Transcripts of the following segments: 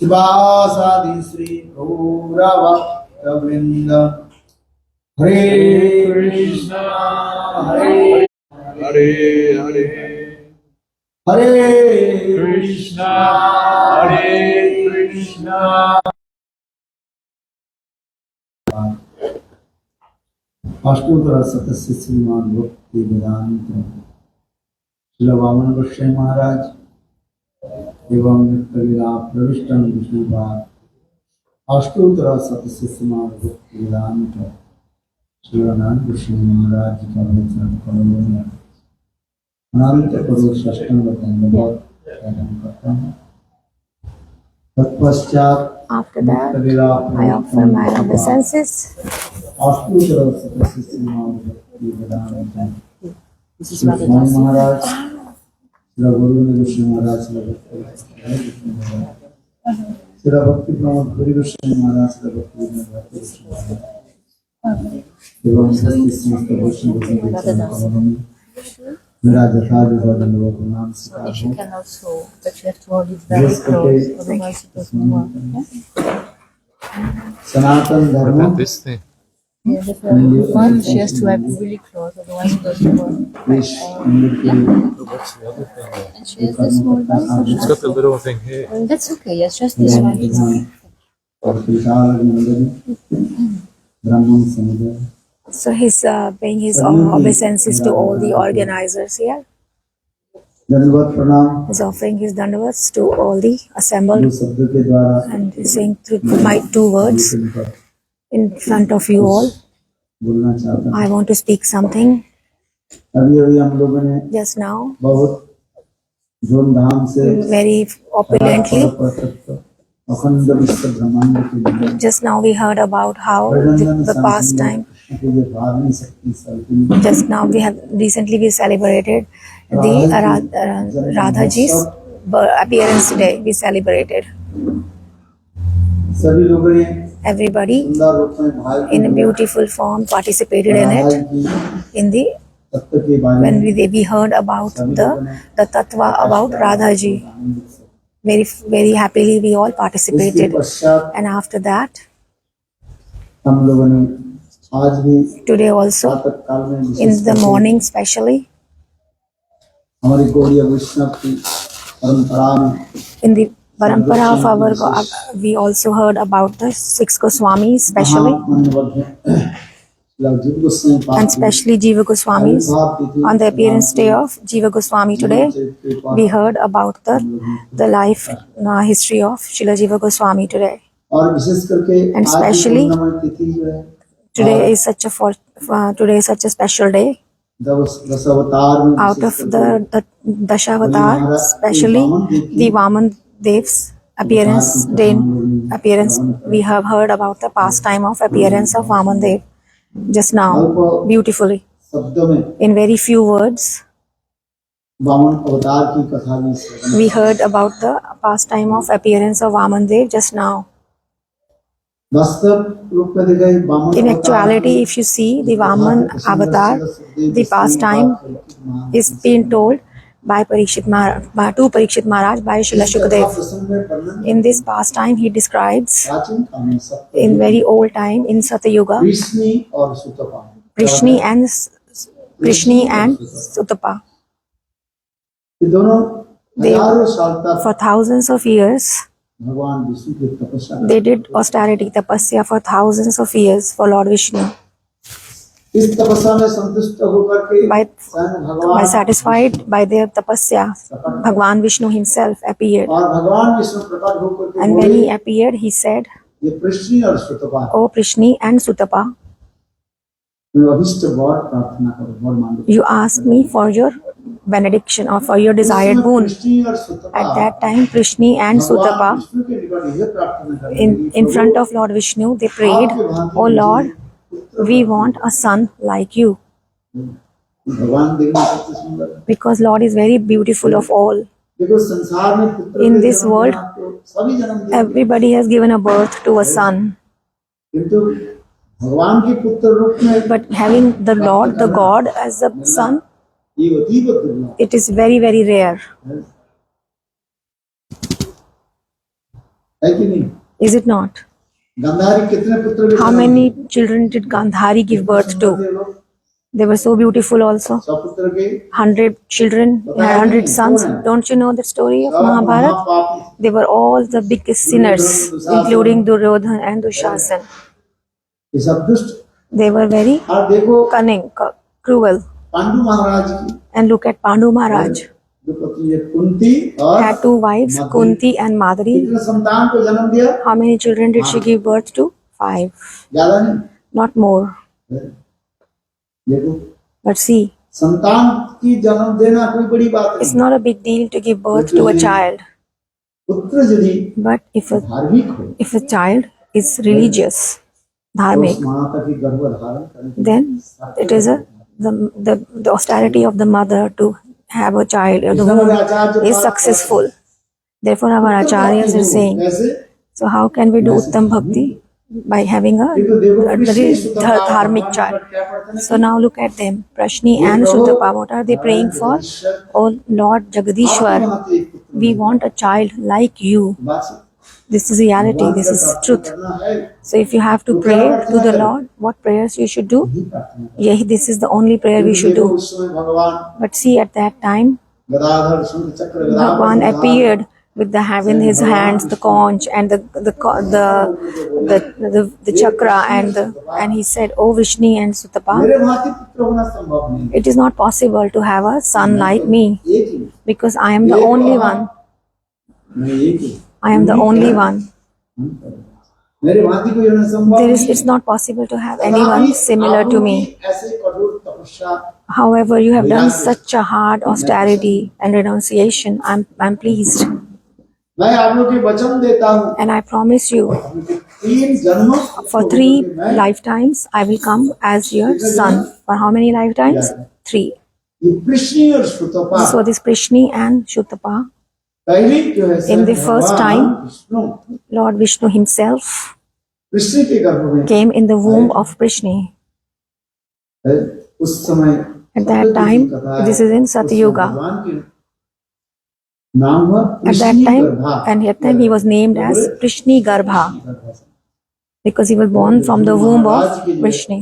शिवासादि श्री गौरभक्तवृंद हरे कृष्णा हरे हरे हरे हरे कृष्णा हरे कृष्णा अष्टोत्तर शतस्य श्रीमान भक्ति वेदांत श्री वामन गोस्वामी महाराज एवं नित्यलीला प्रविष्टं विष्णुपाद अष्टोत्तर शतस्य श्रीमान भक्ति वेदांत श्री वामन गोस्वामी महाराज का वचन करोगे अनंत करो षष्ठम दंडवत करता हूँ। तत्पश्चात After that, I offer my obeisances. अष्टोत्तर शतस्य श्रीमान भक्ति वेदांत श्री महाराज श्री गुरु गोस्वामी महाराज श्री भक्ति प्रमोद गुरु गोस्वामी महाराज श्री भक्ति एवं समस्त वैष्णव मेरा जथार्थ दंडवत प्रणाम If you can also, but you have to hold it very close, otherwise it doesn't work. सनातन धर्म this thing. Yeah, the one she has to have really close, otherwise it doesn't work. देश के What's the other thing there? And she has this small one. It's got the little thing here. That's okay, yes, just this one. और विशाल मंदिर ब्राह्मण समुदाय So he's paying his obeisances to all the organizers here. दंडवत प्रणाम He's offering his dandavats to all the assembled, दो शब्द के द्वारा and he's saying my 2 words in front of you all. बोलना चाहता हूँ। I want to speak something अभी अभी हम लोगों ने just now, बहुत धूमधाम से very opulently. अखंड विश्व ब्रह्मांड के लिए Just now we heard about how the past time. Just now we celebrated the Radha Ji's appearance day. We celebrated. सभी लोगों ने Everybody सुंदर रूप में भाई in a beautiful form participated in it. In the तत्व के बारे when में we heard about the tattva about Radha Ji. Very happily we all participated. इसके पश्चात And after that, हम लोगों ने आज भी today also, प्रातः काल में in the morning especially, हमारी गौड़ीय वैष्णव की परंपरा में in the parampara of our we also heard about the 6 Goswamis especially, and especially Jiva Goswamis. On the appearance day of Jiva Goswami today, we heard about the life history of Srila Jiva Goswami today. और विशेष करके And especially तिथि जो है today is such a special day. Dashavatar में Out of the Dashavatar, especially the Vaman Dev's appearance, we have heard about the pastime of appearance of Vaman Dev just now, beautifully. शब्दों में In very few words, Vaman अवतार की कथा भी we heard about the pastime of appearance of Vaman Dev just now. वास्तव रूप में देखा Vaman In actuality, if you see the Vaman avatar, the pastime is being told by Parikshit Maharaj, to Parikshit Maharaj by Srila Shukdev. In this pastime, he describes प्राचीन काल में सब in very old time in Satyuga, Krishni और सुतपा Krishni and Sutapa. ये दोनों They- हजारों साल तक For thousands of years, भगवान विष्णु की तपस्या they did austerity tapasya for thousands of years for Lord Vishnu. इस तपस्या में संतुष्ट होकर के By स्वयं भगवान satisfied by their tapasya, Bhagwan Vishnu himself appeared. और भगवान विष्णु प्रकट होकर के And when बोले, he appeared, he said, ये कृष्णी और सुतपा "O Prishni and Sutapa, मैं अभिष्ट वर प्रार्थना करो वर मांगो you asked me for your benediction or for your desired boon." Krishni और सुतपा At that time, Prishni and Sutapa, भगवान विष्णु के निकट ये प्रार्थना करेंगे, in front of Lord Vishnu, they prayed, "O Lord, we want a son like you." भगवान देखने सबसे सुंदर है। Because Lord is very beautiful of all. देखो संसार में पुत्र In के this जन्म world, देना तो सभी जन्म देंगे, Everybody has given a birth to a son. किंतु भगवान के पुत्र रूप में But having the Lord, the God as a son, ये अतीब दुर्लभ it is very, very rare. है। है कि नहीं? Is it not? गंधारी कितने पुत्र के How जन्म many दिए? children did Gandhari give birth सुंदर to? थे लोग, They were so beautiful also. सपुत्र के 100 children, 100 sons. Don't you know the story of सब Mahabharata? महापापी They were all the biggest sinners, including Duryodhana and Dushasana. ये सब दुष्ट। They were very और देखो cunning, cruel. पांडु महाराज की And look at Pandu Maharaj. जो पत्नी है कुंती और Had 2 wives, मद्री। Kunti and Madri. कितने संतान को जन्म दिया? How many children did she give birth to? 5. ज्यादा नहीं। Not more. देखो But see, संतान की जन्म देना कोई बड़ी बात it's नहीं। not a big deal to give birth to a child. पुत्र यदि But धार्मिक हो if a child is religious, तो उस dharmic, माता की गर्भ धारण करने then it is the austerity of the mother to have a child or the womb is successful. Therefore, our acharyas are saying, कैसे? so how can we do Uttam Bhakti? By having a dharmic child. So now look at them. Prashni and Sutapa, what are they praying for? Oh Lord Jagadishwar, we want a child like you. This is reality, this is truth. So if you have to pray to the Lord, what prayers you should do? Yeah, this is the only prayer we should do. But see, at that time, Bhagwan appeared with his hands, the conch and the chakra, and he said, "Oh Vishnu and Sutapa, it is not possible to have a son like me, because I am the only one. I am the only one. It's not possible to have anyone similar to me. However, you have done such a hard austerity and renunciation. I'm pleased. मैं आप लोग के वचन देता हूँ And I promise you, 3 जन्मों for 3 lifetimes, I will come as your son. For how many lifetimes? 3. ये कृष्ण और सुतपा So this Prishni and Shutapa, पहली जो है in the first time, Vishnu Lord Vishnu himself Krishna के गर्भ में came in the womb of Prishni. उस समय At that time, this is in Satyuga. भगवान के नाम हुआ At that time, and at that time he was named as Prishni Garbha, because he was born from the womb of Vishnu.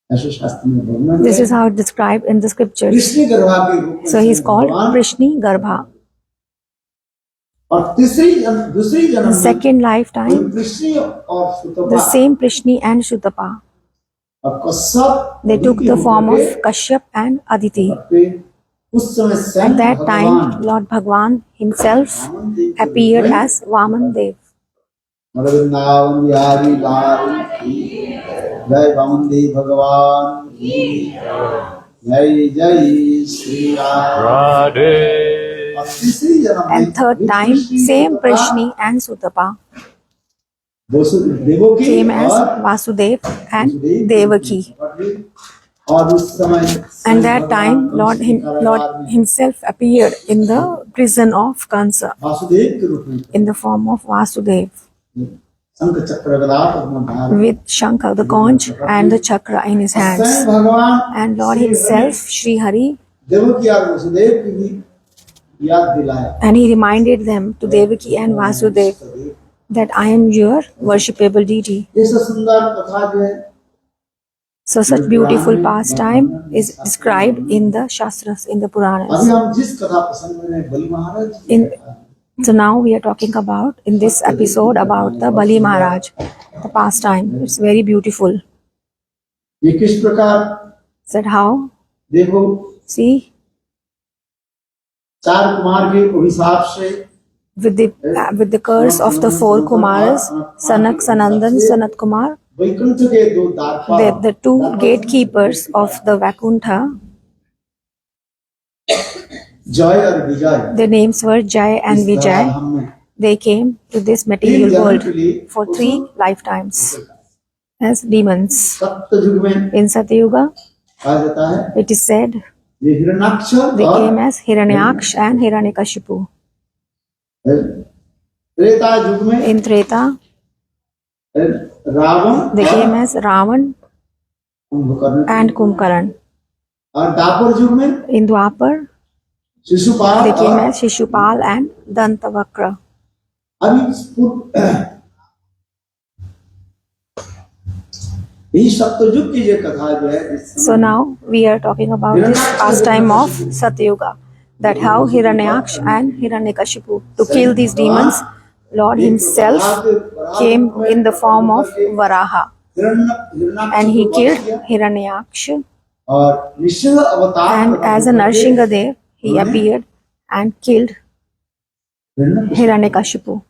ऐसे शास्त्र में वर्णन This है। is how it's described in the scriptures. Krishna गर्भा के रूप में So he is called भगवान Prishni Garbha. और दूसरी जन्म The में second lifetime, कृष्ण और the Sutapa same Prishni and Shutapa, और Kashyap they took the form of Kashyap and Aditi. उस समय At स्वयं that time, भगवान Lord Bhagwan himself वामन देव के appeared रूप में as Vaman Dev. Vrindavan Bihari लाल की जय वामन देव भगवान की जय जय श्री राम। Radhe. और तीसरी जन्म में And third time, same Prishni and Sutapa Devaki came as और Vasudev and Devaki. और उस समय And that time, Lord himself appeared in the prison of Kansa Vasudev के रूप में in the form of Vasudev शंख चक्र गदा पद्म धारण with Shankha, the conch, and the chakra in his hands. स्वयं भगवान And Lord himself, Sri Hari, Devaki और वसुदेव की भी याद दिलाया। and he reminded them to Devaki and Vasudev that I am your worshipable deity. ऐसा सुंदर कथा जो है So such beautiful pastime is described in the Shastras, in the अभी Puranas. हम जिस कथा प्रसंग में बलि महाराज की In So now we are talking about, in this episode, about the Bali Maharaj, the pastime. It's very beautiful. ये किस प्रकार Said how? देखो See, 4 कुमार के अभिशाप से with the curse of the 4 Kumaras, Sanak, Sanandan, Sanat Kumar, Vaikuntha के 2 द्वारपाल the 2 gatekeepers of the Vaikuntha, जय और विजय their names were Jai and Vijay. हम They came to this material world for 3 lifetimes as demons. सप्त युग में In Satyuga, कहा जाता है it is said ये हिरण्याक्ष they और came as Hiranyaksh and Hiranyakashipu. Treta युग में In Treta, Ravan they came as Ravan Kumbhakarna and Kumbkaran. और द्वापर युग में In Dwapar, Shishupal they came और as Shishupal and Dantavakra. अभी यही सप्तयुग की जो कथा जो है So now we are talking about this pastime of Satyuga, that how Hiranyaksh and Hiranyakashipu, to kill these demons, Lord himself came in the form of Varaha and he killed Hiranyaksh, और निश्चित अवतार and as a Narsinghadev he appeared and killed Hiranyakashipu.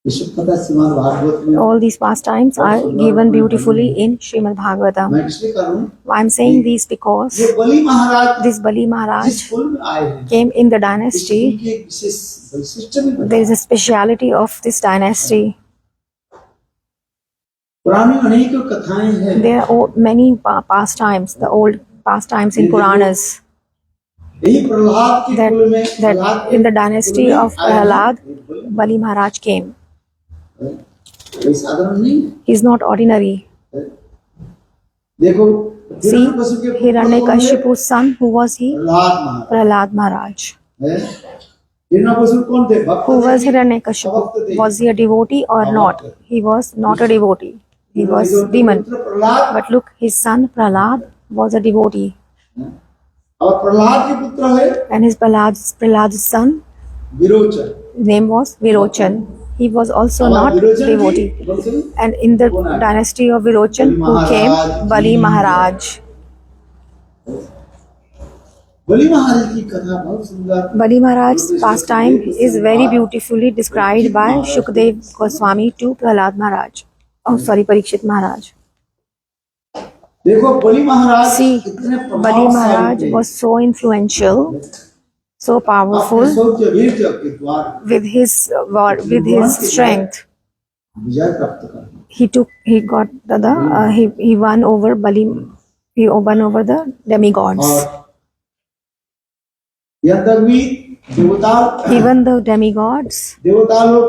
विश्व कथा श्रीमद् भागवत में All these pastimes are given beautifully in Srimad Bhagavatam. मैं इसलिए करूं I am saying this because ये बलि महाराज this Bali Maharaj जिस कुल में आए हैं came in the इस dynasty. कुल की एक विशेष वैशिष्ट्य भी बताया। There is a speciality of this dynasty. पुरानी अनेक कथाएं हैं There are many pastimes, the old pastimes in Puranas, यही प्रहलाद के कुल में that in the dynasty of Prahlad, Bali Maharaj came. कोई साधारण नहीं है। He is not ordinary. देखो See, हिरण्यकशिपु के पुत्र कौन है? Hiranyakashipu's son, who was he? Prahlad Maharaj Prahlad Maharaj. है। हिरण्यकशिपु कौन थे? भक्त Who was थे? Hiranyakashipu? Was he a devotee or not? He was not a devotee. He was demon. पुत्र Prahlad But look, his son Prahlad was a devotee, और प्रहलाद के पुत्र है and his Prahlad's son Virochan. name was Virochan. He was also और not Virochan की devotee. वंश And in the dynasty of Virochan, who came? Bali Maharaj. बलि महाराज की कथा बहुत सुंदर। Bali Maharaj's pastime is very beautifully described by Shukdev Goswami to Prahlad Maharaj. Oh, sorry, Parikshit Maharaj. देखो बलि महाराज See, इतने Bali प्रभावशाली Maharaj थे। was so influential, so अपने powerful शौर्य वीर्य के द्वारा with his strength. विजय प्राप्त कर He won over the demigods. और यह तक भी देवता Even the demigods, देवता लोग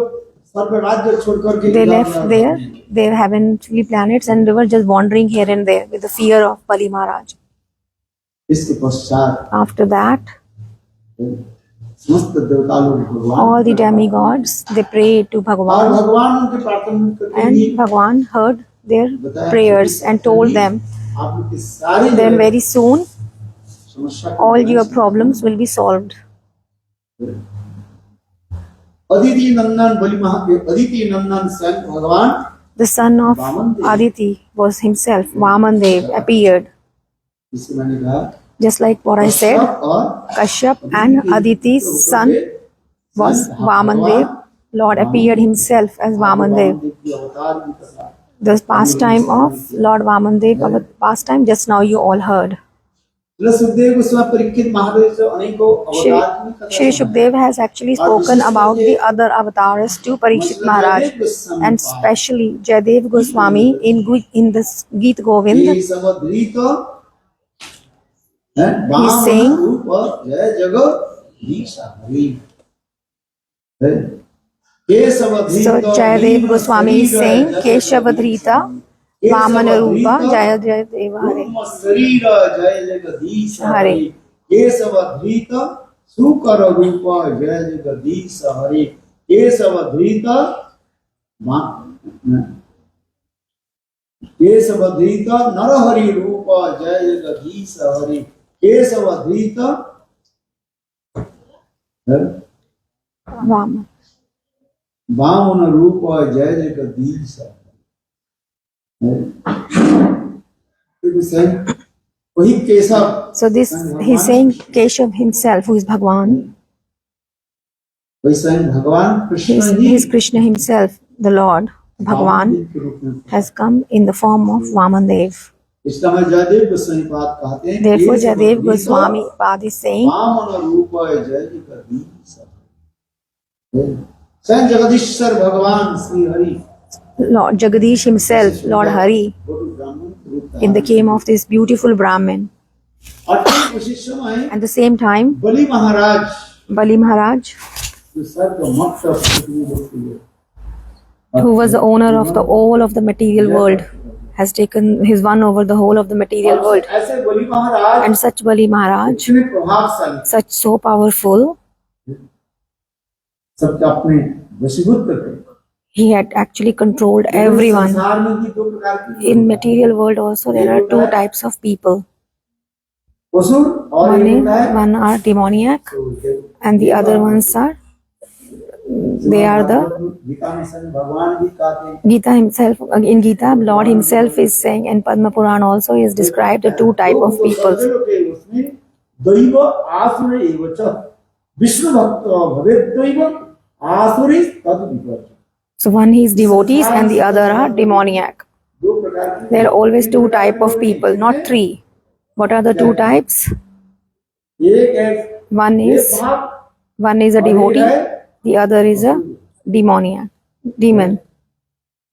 स्वर्ग राज्य छोड़कर के they इधर left उधर their heavenly planets and they were just wandering here and there with the fear of Bali Maharaj. इसके पश्चात After that, समस्त देवता लोग भगवान all the demigods, they prayed to और Bhagavan, भगवान उनके प्रार्थना करते and he Bhagavan heard their prayers and told them, आप लोग की सारी then very soon समस्या all your problems will be solved. Aditi नंदन बलि अदिति नंदन स्वयं भगवान The son of Aditi was himself, Vamandev, appeared. जिसे मैंने कहा Just like what I said, और Kashyap and Aditi's son was Vamandev. Lord appeared himself as Vamandev. की अवतार की कथा The pastime of Lord Vamandev, our pastime just now you all heard. Sukhdev Goswami Parikshit महाराज से अनेकों अवतार की कथा Shri Shukdev has actually spoken about the other avatars to Parikshit Maharaj, and especially Jayadev Goswami in this Geet Govind. ये सब अद्भुत है He's saying, रूप जय जगदीश हरि है केशवधृत So Jayadev Goswami is saying, Keshavadhrita Vamana Rupa Jaya Jaya Deva Hare. शरीर जय जगदीश हरे। केशवधृत सुकर रूप जय जगदीश हरे केशवधृत केशवधृत नरहरि रूप जय जगदीश हरे केशवधृत Vamana. वामन रूप जय जगदीश वही Keshav So this, he's saying Keshav himself, who is Bhagwan. वही स्वयं भगवान Krishna He he is Krishna himself, the Lord, Bhagwan, के रूप में has come in the form of Vamandev. इसका मैं जयदेव गोस्वामी पाद कहते हैं Therefore, Jayadev Goswami Pad is saying, Vaman रूप जय जगदीश स्वयं जगदीश्वर भगवान Shri Hari Lord Jagadish himself, Lord Hari, in the came of this beautiful Brahmin. और ठीक उसी समय At the same time, Bali Maharaj Bali Maharaj, जो सर्वमक्त पृथ्वी होती है who was the owner of the whole of the material world, has taken his one over the whole of the material world. ऐसे बलि महाराज And such Bali Maharaj, इतने प्रभावशाली such so powerful, सबके अपने वशीभूत करते। He had actually controlled everyone. संसार में भी दो प्रकार की In material world also there are two types of people. असुर और One एक is होता है one are demoniac and the other ones are they are the Gita में सब भगवान भी कहते हैं Gita himself. In Gita, Lord himself is saying, and Padma Puran also is described the two type of people. उसमें दैव आसुर एव च विष्णु भक्त भवेत् दैव आसुरी तद विपरीत। So one is devotees and the other are demoniac. दो प्रकार की There are always two type of people, not three. What are the two types? एक है One is a devotee, the other is a demoniac, demon.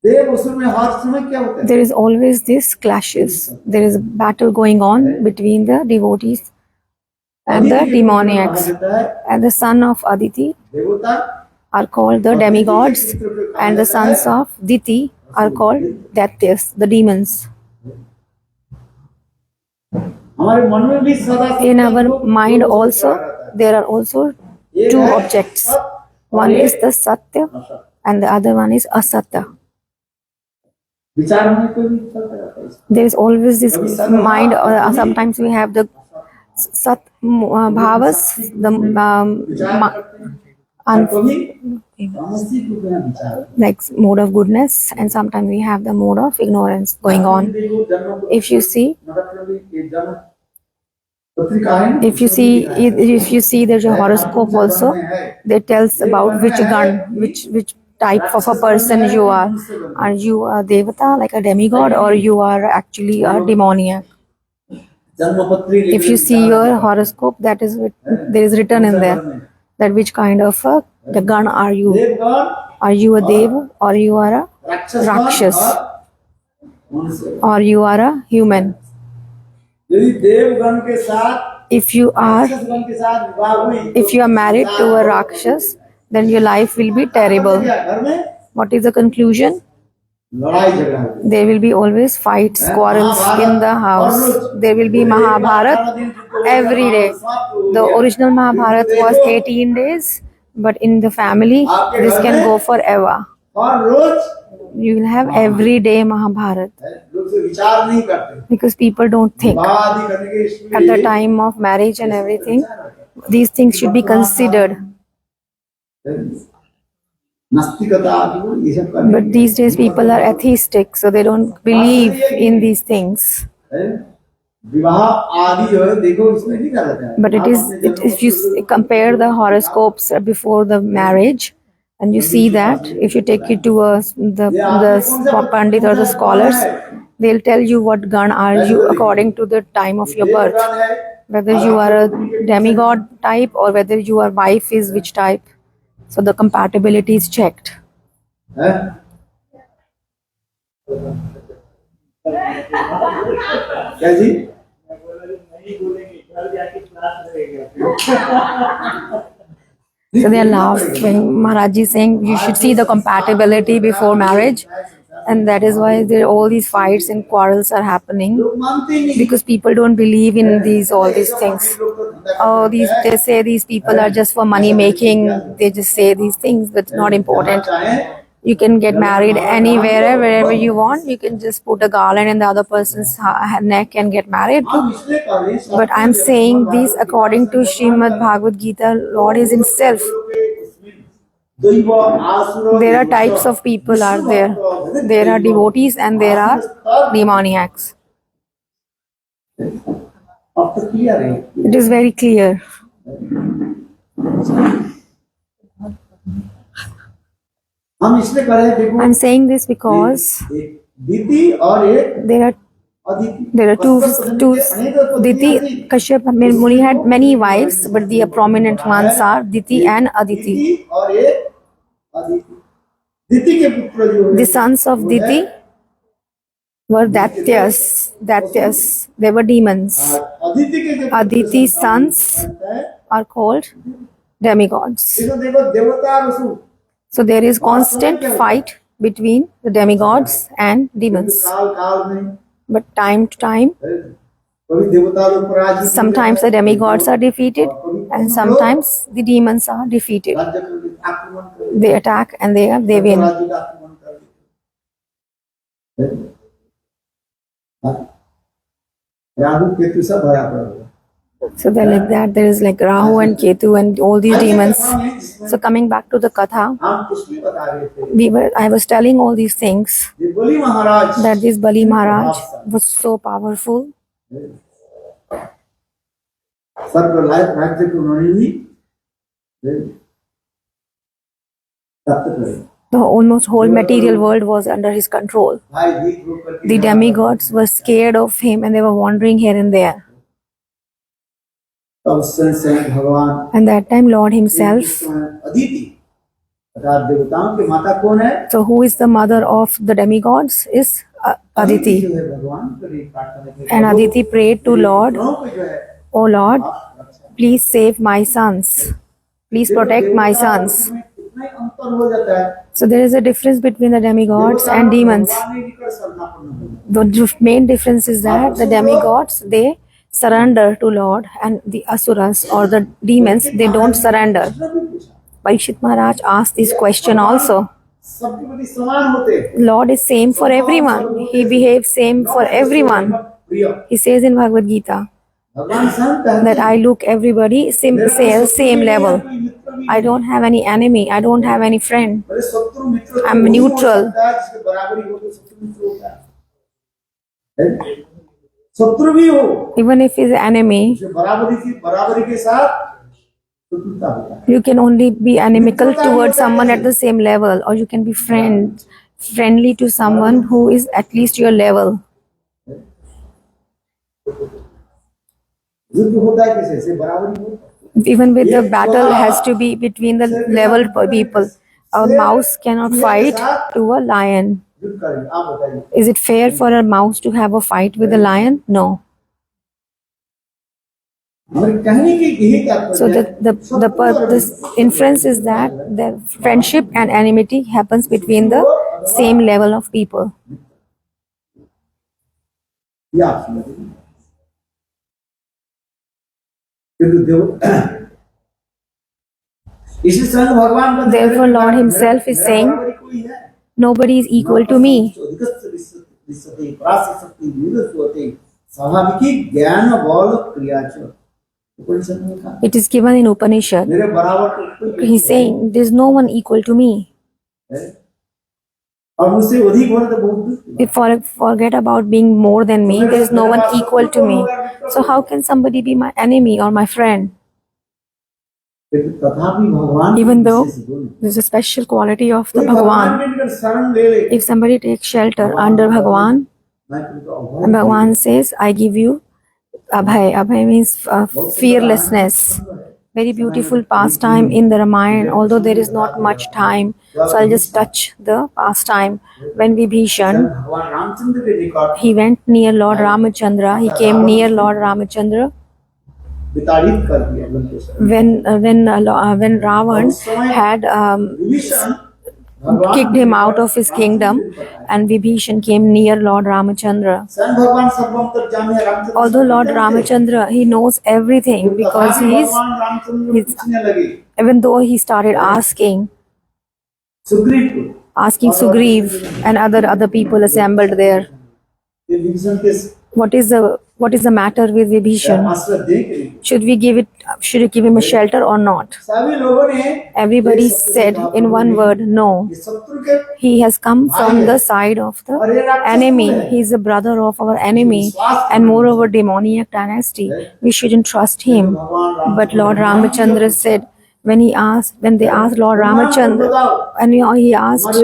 देव असुर में हर समय क्या होता है There is always this clashes. There is a battle going on between the devotees and the demoniacs. And the son of Aditi देवता are called the demigods, and the sons of Diti are called Daityas, the demons. हमारे मन में भी सदा In our mind also, there are also two objects. One is the Satya and the other one is Asatya. विचार होने को भी चलता रहता है There is always this mind, sometimes we have the Sat Bhavas, the कभी समस्ती को बिना विचार like mode of goodness, and sometimes we have the mode of ignorance going on. If you see, पत्रिका है if you see there's a horoscope also that tells about which gun, which type of a person you are. Are you a devata, like a demigod, or you are actually a demoniac? जन्मपत्री If you see your horoscope, that is there is written in there that which kind of the gun are you? Devgan Are you a dev, or you are a rakshas, or you are a human? यदि देवगण के साथ If you are राक्षसगण के साथ विवाह हुई if you are married to a rakshas, then your life will be terrible. घर में What is the conclusion? लड़ाई झगड़ा होती There will be always fights, quarrels in the house. There will be Mahabharat every day. The original Mahabharat was 18 days, but in the family, this can go forever. और रोज You will have every day Mahabharat लोग से विचार नहीं करते because people don't think. शादी करने के इसमें At the time of marriage and everything, these things should be considered. नास्तिकता आदि ये सब करने But these days, people are atheistic, so they don't believe in these things. विवाह आदि जो है देखो इसमें नहीं कर रहा है But if you compare the horoscopes before the marriage, and you see that if you take it to the pandit or the scholars, they'll tell you what gun are you according to the time of your birth, whether you are a demigod type or whether your wife is which type. So the compatibility is checked. हैं? क्या जी So they are laughing. Maharaj ji saying you should see the compatibility before marriage, and that is why there all these fights and quarrels are happening लोग मानते ही नहीं because people don't believe in all these things. Oh, they say these people are just for money making. They just say these things, but it's not important. चाहे You can get married anywhere, wherever you want. You can just put a garland in the other person's neck and get married. हम इसलिए कर रहे हैं But I'm saying this according to Srimad Bhagavad Gita. Lord is himself. दैव आसुर There are types of people are there. There are devotees and there are demoniacs. अब तो clear है It is very clear. हम इसलिए कर रहे हैं देखो I'm saying this because एक दीति और एक there are Aditi two Diti. Kashyap Muni had many wives, but the prominent ones are Diti and Aditi. दीति और एक अदिति दीति के पुत्र जो The sons of Diti were Daityas. They were demons. Aditi के जो Aditi's sons are called demigods. देखो देवता और असुर So there is constant fight between the demigods and demons. काल काल में But time to time, कभी देवता लोग पराजित हो Sometimes the जाते हैं, demigods are defeated, और कभी and लोग sometimes the demons are defeated. राज्य को आक्रमण कर देते They attack and they हैं, win. राज्य का आक्रमण कर देते हैं। हाँ? राहु केतु सब भरा पड़ा हुआ है। So they're like that. There is like Rahu and Ketu and all these demons. So coming back to the katha, हम इसलिए बता रहे थे I was telling all these things कि बलि महाराज that this Bali Maharaj was so powerful. सर्व राज्य को उन्होंने भी प्राप्त करे। The almost whole material world was under his control. भाई भीख रोक करके The demigods were scared of him and they were wandering here and there. तब स्वयं भगवान And that time Lord himself. Aditi अर्थात देवताओं की माता कौन है? So who is the mother of the demigods is Aditi. जो है भगवान को प्रार्थना की। And Aditi prayed to Lord, दोनों को जो है "Oh Lord, आप रक्षा please save my sons. Please protect my sons." कितना अंतर हो जाता है। So there is a difference between the demigods and demons. भगवान ने भी कर श्रद्धापूर्ण होना। The main difference is that the demigods, they surrender to Lord, and the asuras or the demons, they don't surrender. Parikshit Maharaj asked this question also. सबके प्रति समान होते हैं। Lord is same for everyone. He behaves same for everyone. प्रिय He says in Bhagavad Gita भगवान स्वयं कहते that I look everybody same level. I don't have any enemy. I don't have any friend. अरे शत्रु मित्र I'm neutral. जिसके बराबरी हो तो शत्रु मित्र होता है। शत्रु भी हो Even if he's an enemy, जो बराबरी के साथ शत्रुता होता है। you can only be inimical towards someone at the same level, or you can be friendly to someone who is at least your level. युद्ध होता है किसे से बराबरी हो। Even with the battle has to be between the level people. A mouse cannot fight to a lion. युद्ध करेंगे आप बताइए। Is it fair for a mouse to have a fight with a lion? No. हमारे कहने की यही तात्पर्य So है। this inference is that the friendship and enmity happens between the same level of people. ये आप समझिए। किंतु देव इसी स्वयं भगवान का Therefore, Lord Himself is saying, बराबरी कोई है। nobody is equal to me. स्वाभाविक ज्ञान बल क्रिया च उपनिषद में कहा It is given in Upanishad. मेरे बराबर तो कोई He's saying, there's no one equal to me. है। और मुझसे अधिक होना तो बहुत दुष्ट है। Forget about being more than me. There is no one equal to me. So how can somebody be my enemy or my friend? लेकिन तथापि भगवान Even though विशेष गुण है। there's a special quality of the कोई भगवान Bhagwan. में इनका शरण ले ले If somebody takes shelter under Bhagwan, मैं तुमको अभय and Bhagwan says, I give you Abhay. Abhay means fearlessness. Very beautiful pastime in the Ramayana, although there is not much time. So I'll just touch the pastime. When Vibhishan, भगवान रामचंद्र के निकट he went near Lord Ramachandra, he came near Lord Ramachandra. विताड़ित कर दिया Lankeshwar. When Ravan had Vibhishan भगवान kicked him out of his kingdom, and Vibhishan came near Lord Ramachandra. स्वयं भगवान सर्वंतर्यामी है Ramchandra. Although Lord Ramachandra, he knows everything because भगवान रामचंद्र को पूछने लगे even though he started asking Sugriva को Sugriv and other people assembled there, ये विभीषण के what is the matter with Vibhishan? आश्रय दे के लिए Should you give him a shelter or not? सभी लोगों ने Everybody said in one word, no. ये शत्रु के He has come from the side of the enemy. He is the brother of our enemy, and moreover demoniac dynasty. We shouldn't trust him. But Lord Ramachandra said, when they asked Lord Ramachandra, and he asked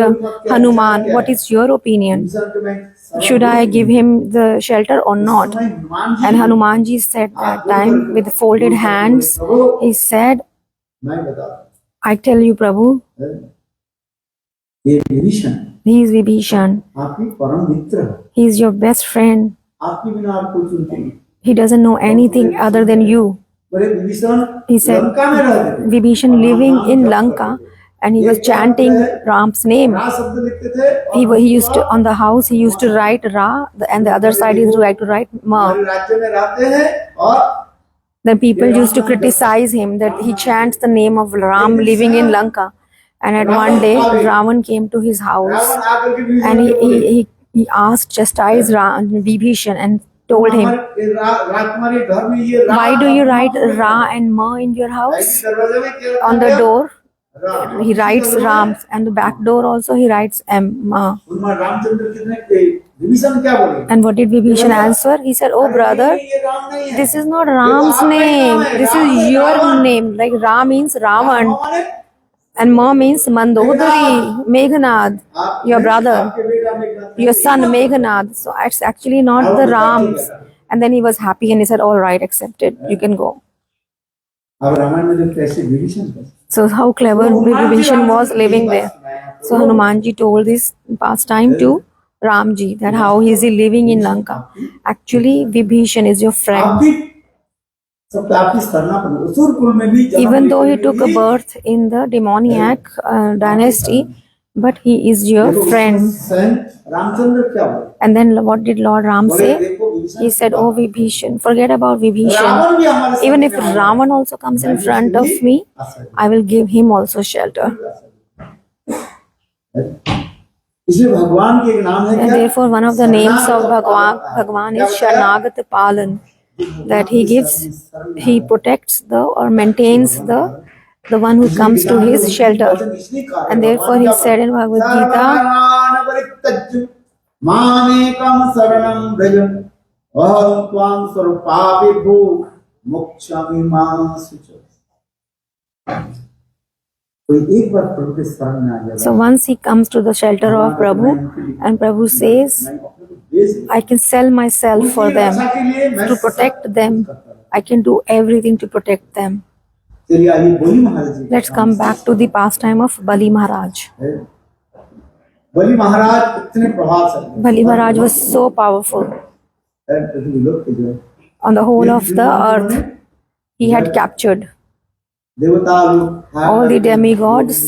Hanuman, what is your opinion? Vibhishan के मैं Should I give him the shelter or not? And Hanumanji said that time with folded hands, he said, मैं बता I tell you, Prabhu, ये Vibhishan he is Vibhishan. आपकी परम मित्र है। He is your best friend. आपके बिना आप कोई सुनते नहीं। He doesn't know anything other than you. बड़े विभीषण He said, लंका में रहते थे। Vibhishan living in Lanka, and he was chanting Ram's name. रा शब्द लिखते थे और He used to, on the house, he used to write Ra, and the other side is to write Ma. हमारे राज्य में रहते हैं और Then people used to criticize him that he chants the name of Ram living in Lanka. And at one day, Ravan came to his house Ravan आकर के Vibhishan and को बोले, he asked, chastised Vibhishan and told him, राजकुमारी घर में ये रा why do you write Ra and Ma in your house? दरवाजे में क्या On the door, रा- he writes Ram, and the back door also he writes Ma. उनमें रामचंद्र कितने विभीषण क्या बोले And what did Vibhishan answer? He said, oh brother, ये राम नहीं है this is not Ram's name, this is your name. Like Ra means Ravan हमारे and Ma means Mandodari, Meghnad, your brother, आपके बेटा में your son Meghnad. So it's actually not the Rams. And then he was happy and he said, all right, accepted, you can go. अब रामायण में जो कैसे विभीषण था So how clever Vibhishan was living there. So Hanumanji told this pastime to Ramji, that how is he living in Lanka. Actually Vibhishan is your आप friend. भी सब आपकी सरना पर असुर कुल में भी जन्म Even though he लेकर took a भी birth in the demoniac dynasty, but he is your friend. स्वयं रामचंद्र क्या बोले And then what did Lord Ram बोले say? देखो Vibhishan He said, oh Vibhishan, forget about Vibhishan. Ravan भी हमारे Even सामने if आया, Ravan also comes in front of me, I will give him also shelter. इसलिए भगवान के एक नाम है And क्या therefore one of the names of Bhagwan is Sharnagat Palan, that he protects the or maintains the one who comes to his shelter. And therefore he said in Bhagavad Gita, मामेकम शरणं व्रज अहं त्वां सर्वपापेभ्यो मोक्षामि मा शुच कोई एक बार प्रभु के शरण में आ जाए so once he comes to the shelter of Prabhu, and Prabhu says, I can sell myself for them, to protect them. I can do everything to protect them. चलिए आइए बलि महाराज जी Let's come back to the pastime of Bali Maharaj. बलि महाराज इतने प्रभावशाली Bali Maharaj was so powerful. पृथ्वी लोक के जो On the whole of the earth, he had captured. देवता लोग All the demigods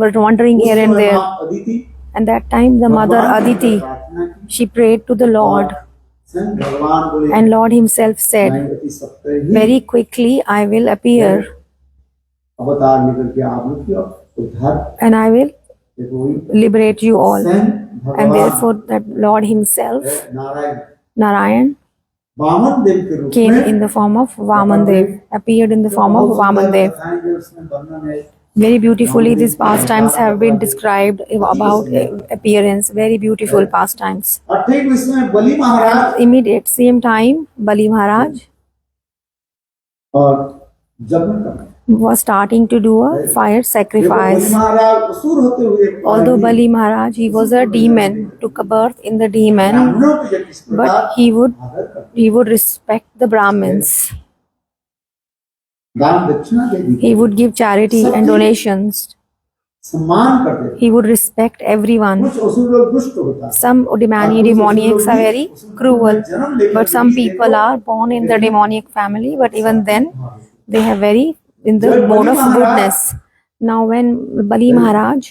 were wandering here and there. Aditi And that time the mother Aditi, she prayed to the Lord. स्वयं भगवान बोले And Lord himself said, मैं अति सत्य ही very quickly I will appear अवतार लेकर के आप लोग की उद्धार and I will देखो वही liberate you all. स्वयं And भगवान therefore that Lord himself, Narayan Narayan, Vaman देव के रूप came में in the form of Vaman Dev, appeared in the form of Vaman Dev. कथाएं जो उसमें वर्णन है Very beautifully these pastimes have been described about appearance, very beautiful pastimes. और ठीक इसमें बलि महाराज And immediate same time, Bali Maharaj और जब में was starting to do a fire Bali sacrifice. महाराज असुर होते हुए Although Bali Maharaj, he was a demon, took a birth in the demon, ब्राह्मणों की जब इस प्रकार but he would आदर करते respect the Brahmins. दान दक्षिणा दे दी He would give charity and donations. सम्मान करते He would respect everyone. कुछ असुर लोग दुष्ट होता है Some demoniacs are very cruel, but some people are born in the demoniac family, but even then they have very in the mode of goodness. Now when Bali Maharaj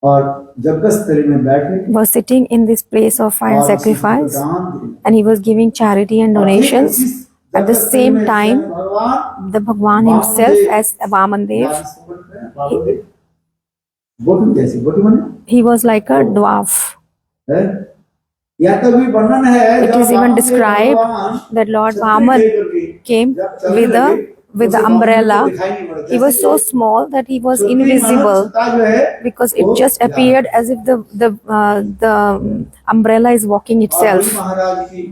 और जगस्तरी में बैठे was sitting in this place of fire sacrifice and he was giving charity and donations, at the same time भगवान the Bhagwan himself as Vaman Dev, बोटू कैसी बोटू माने he was like a dwarf. है या तो भी वर्णन है It is even described that Lord Vaman came with the umbrella. He was so small that he was invisible जो है because it just appeared as if the umbrella is walking itself. महाराज की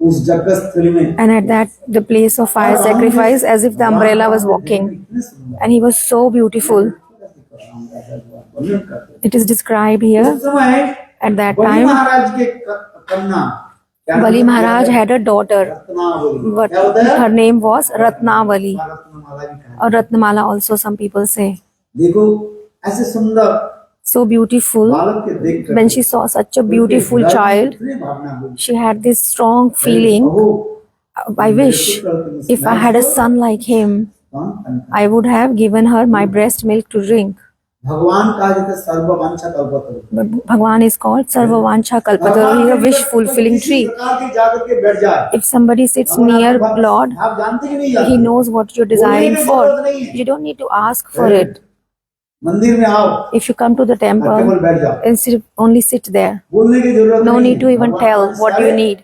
उस जगस्तरी में And at that the place of fire sacrifice, as if the umbrella was walking, and he was so beautiful. It is described here. उस समय At that Bali time, महाराज के कन्या क्या Bali नाम Maharaj है? had a daughter, Ratnavali but क्या होता है her name was Ratnavali, Ratnamala भी कहा or Ratnamala also some people say. देखो ऐसे सुंदर So beautiful. बालक के देख कर When she saw such a beautiful child, कितनी भावना हुई she had this strong feeling, I wish if I had a son like him, I would have given her my breast milk to drink. भगवान का जैसे सर्ववांछा कल्पतरु। But Bhagwan is called Sarvavancha Kalpataru. He is a wish fulfilling tree. जाकर के बैठ जाए। If somebody sits near Lord, आप जानते कि नहीं he जानते? knows what you're desiring for. You don't need to ask for it. मंदिर में आओ, If you come to the केवल temple बैठ जाओ। and only sit there, बोलने की जरूरत no नहीं need to है। even भगवान tell का what you सारे need.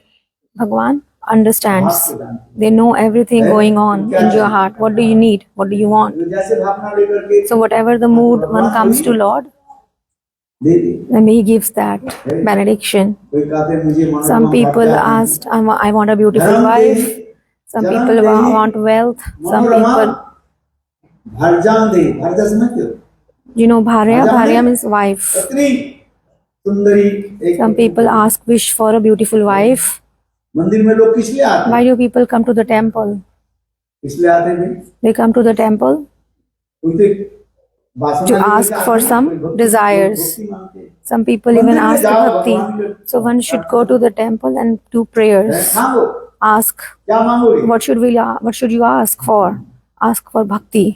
Bhagwan understands. आपको जानते हैं। They know everything going on in your heart. What do you need? What do you want? जैसे भावना लेकर के So whatever the mood one comes to Lord, they the. then he gives that benediction. कोई कहते हैं मुझे मनोकामना Some people प्राप्त है। asked, I want a beautiful wife. Some people want wealth. Some people, भरजान दे, भरजा समझते हो? you know, Bharya means wife. इतनी सुंदरी एक Some people ask wish for a beautiful wife. मंदिर में लोग किस लिए आते Why हैं? do people come to the temple? इसलिए आते हैं They come to the temple उनसे वासना to लेकर ask के for आते हैं, some कोई भक्ति- desires. भक्ति मांगते हैं। Some people even ask for bhakti. So one should go to the temple and do prayers. मांगो, Ask, क्या मांगोगे? what should you ask for? Ask for bhakti.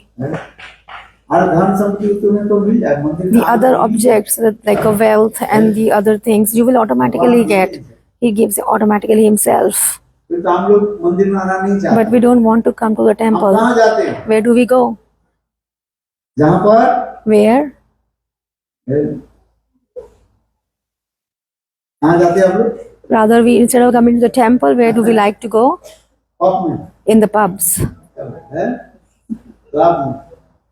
और धन संपत्ति तुम्हें तो मिल जाए मंदिर में The आने other के लिए। objects like a wealth and the other things you will automatically get. He gives it automatically himself. फिर तो हम लोग मंदिर में आना नहीं चाहते। But we don't want to come to the हम temple. कहाँ जाते हैं? Where do we go? जहाँ पर Where? कहाँ जाते हैं हम लोग? Rather, we instead of coming to the temple, where do we like to go? Pub में, In the pubs हैं? क्लब में,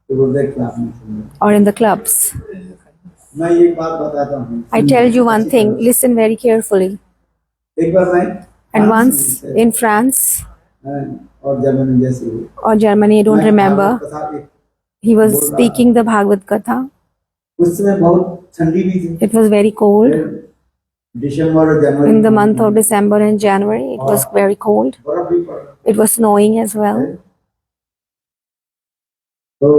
तो बोलते हैं क्लब में सुनो। or in the clubs. मैं एक बात बताता हूँ। I tell you one thing, listen very carefully. एक बार मैं And once फ्रांस में in France और जर्मनी जैसे हुई। or Germany, I don't मैं remember, भागवत कथा के- he was speaking the Bhagavad Katha. उस समय बहुत ठंडी भी थी। It was very cold. दिसंबर और जनवरी In the month of December and January, it was very cold. बर्फ भी पड़ रहा It was snowing as well. है। तो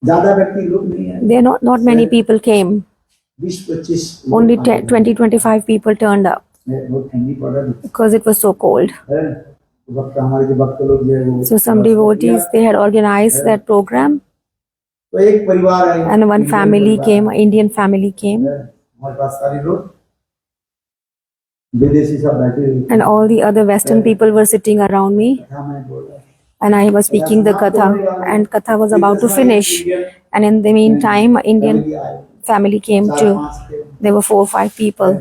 ज्यादा व्यक्ति लोग नहीं है। There not many people came. 20-25 Only 20-25 people turned up बहुत ठंडी पड़ रही because it was so cold. है। वक्त हमारे जो भक्त लोग जो है वो So some devotees, they had organized that program तो एक परिवार है and one family came, an Indian family came, हमारे पास सारे लोग विदेशी सब बैठे हुए and all the other Western people were sitting around me. था। मैं बोल रहा And I was speaking the katha, and katha was about to finish. And in the meantime, an Indian family came too. There were 4 or 5 people.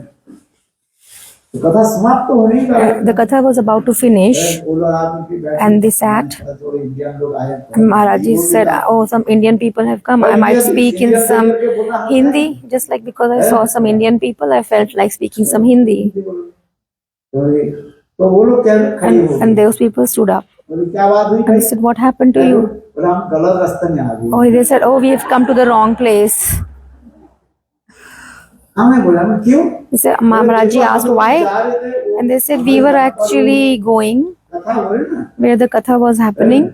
तो कथा समाप्त तो होने ही वाला है। The katha was about to finish, वो लोग आकर के बैठे and they sat. तो इंडियन लोग आए And Maharaji said, "Oh, some Indian people have come. I might speak in some Hindi." Just like because I saw some Indian people, I felt like speaking some Hindi. तो वो लोग क्या खड़े हो गए। And those people stood up. बोले क्या बात हुई And I said, "What happened to you?" बोले हम गलत रास्ते में आ गए। Oh, they said, "Oh, we have come to the wrong place." हमने बोला मैं क्यों? He said, Maharaji asked why, and they said we were actually going कथा हो रही ना where the katha was happening.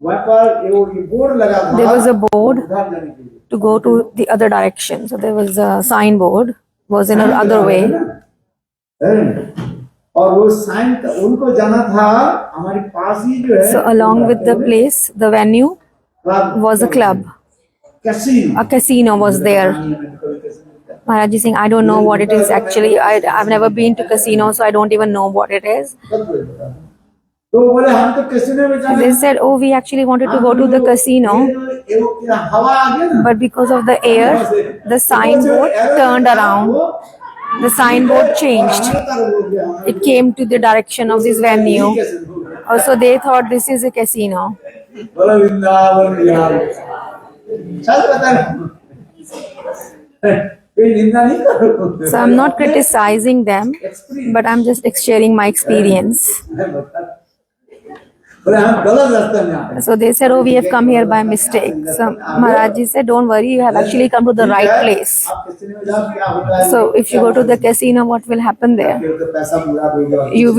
वहाँ पर ये बोर्ड लगा था There was a board उधर जाने के लिए। to go to the other direction. So there was a signboard was in another way. और वो साइन उनको जाना था हमारे पास ही जो है So along with the place, the venue was a club. Casino A casino was there. Maharaji saying, I don't know what it is actually. I've never been to casino, so I don't even know what it is. तो बोले हम तो casino में जाना They said, oh, we actually wanted to go to the casino, हवा आ गया ना but because of the air, the signboard turned around. The signboard changed. It came to the direction of this venue. Also, they thought this is a casino. बोला वृंदावन बिहार चल पता नहीं कोई निंदा नहीं करो So I'm not criticizing them, but I'm just sharing my experience. बोले हम गलत रास्ते में आ गए So they said, oh, we have come here by mistake. So Maharaji said, don't worry, you have actually come to the right place. आप casino में जाओ क्या होगा So if you go to the casino, what will happen there? फिर तो पैसा पूरा हो गया You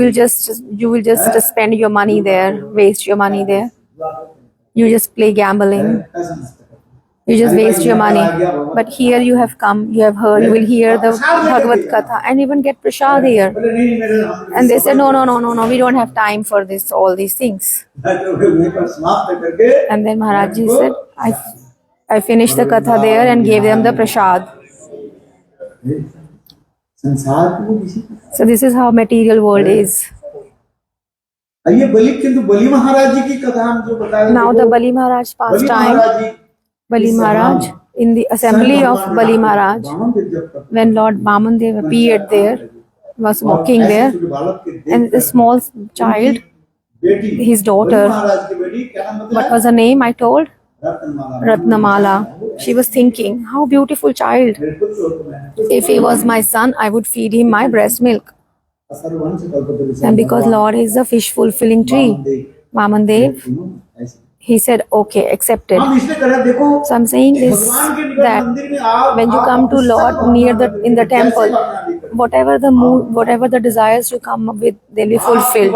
will just spend your money there, waste your money there. You just play gambling. पैसा नष्ट कर You just waste your money. But here you have come, you have heard, you will hear the Bhagavad Katha and even get prasad here. बोले नहीं नहीं मेरे हम And they said, no, we don't have time for this, all these things. वहीं पर समाप्त करके And then Maharaj Ji said, I finished the Katha there and gave them the prasad. संसार की वो किसी So this is how material world is. ये बलि किंतु बलि महाराज जी की कथा हम जो बताए Now the Bali Maharaj Bali pastime, Maharaj ji Bali Maharaj, in the assembly of Bali Maharaj, बामन देव जब तक when Lord Vamandev appeared there, was walking there, ऐसे बालक के देख and the small child, बेटी his daughter, बलि महाराज की बेटी क्या नाम what बताया was her name I told? Ratnamala Ratnamala. She was thinking, how beautiful child. मेरे पुत्र हो तो मैंने If he was my son, I would feed him my breast milk. सर्वंश Kalpataru And because Lord is the fish fulfilling tree, Vamandev, he said, okay, accepted. हम इसलिए कर रहे देखो So I'm saying this, भगवान के निकट that मंदिर में आओ when you come to Lord near in the temple, whatever the mood, whatever the desires you come up with, they'll be fulfilled.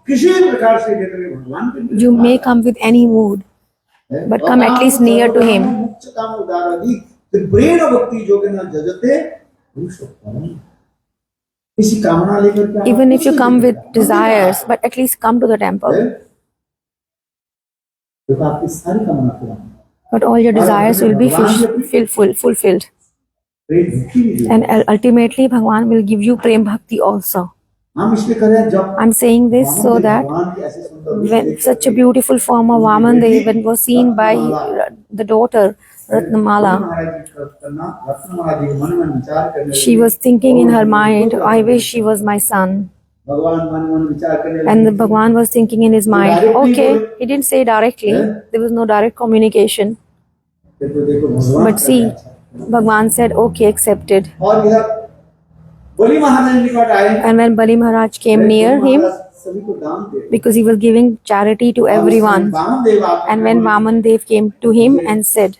किसी प्रकार से कहते हैं भगवान के You may come with any mood, but come at least near to him. मुख्य काम उदारदी प्रेम भक्ति जो के न जजते पुरुषोत्तम किसी कामना लेकर के आओ, Even if you come with desires, but at least come to the temple. देखो आपकी सारी कामना पूरा होगी। But all your desires will be fulfilled. प्रेम भक्ति भी दे। And ultimately, Bhagwan will give you Prem Bhakti also. हम इसलिए कर रहे हैं जब I'm saying this so that भगवान की ऐसी सुंदर रूप when देख such a beautiful form of Vamandev when was seen by the daughter Ratnamala, महाराज जी करना रत्नमाला जी मन में विचार करने she was thinking in her mind, I wish she was my son. भगवान मन में विचार करने And the Bhagwan was thinking in his mind, okay, he didn't say directly, there was no direct communication. देखो भगवान But see, Bhagwan said, okay, accepted. और इधर बलि महाराज निकट आए And when Bali Maharaj came near him, सभी को दान दे because he was giving charity to everyone, Vamdev आते and when Vamandev came to him and said,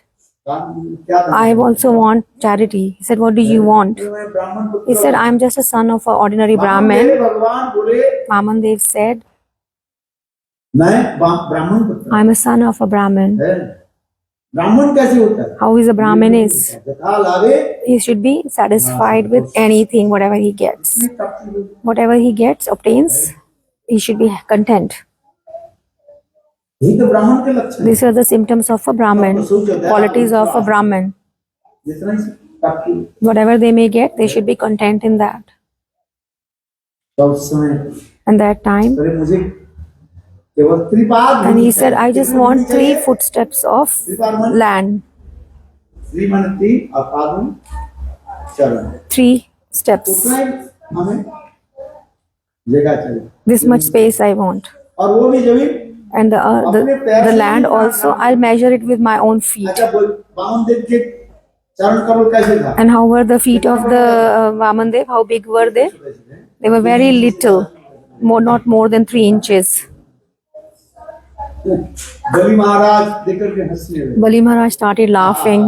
क्या दान I also want charity. He said, what do you want? मैं ब्राह्मण पुत्र He said, I am just a son of an ordinary Brahmin. भगवान बोले Vamandev said, मैं ब्राह्मण पुत्र I am a son of a Brahmin. है ब्राह्मण कैसे होता है How is a Brahmin is? यथा लावे He should be satisfied with anything, whatever he gets. Whatever he gets, obtains, he should be content. यही तो ब्राह्मण के लक्षण These are the symptoms of a Brahmin, qualities of a Brahmin. जितना ही प्राप्ति Whatever they may get, they should be content in that. तो उस समय And that time, अरे मुझे केवल त्रिपाद and he said, I just want 3 footsteps of land. Shrimati अपादन चरण 3 steps. उतना ही हमें जगह चाहिए This much space I want. और वो भी जमीन And the land also, I'll measure it with my own feet. अच्छा बोल वामनदेव के चरण कमल कैसे था And how were the feet of the Vamandev? How big were they? They were very little, not more than 3 inches. बलि महाराज देखकर के हंसने लगे Bali Maharaj started laughing.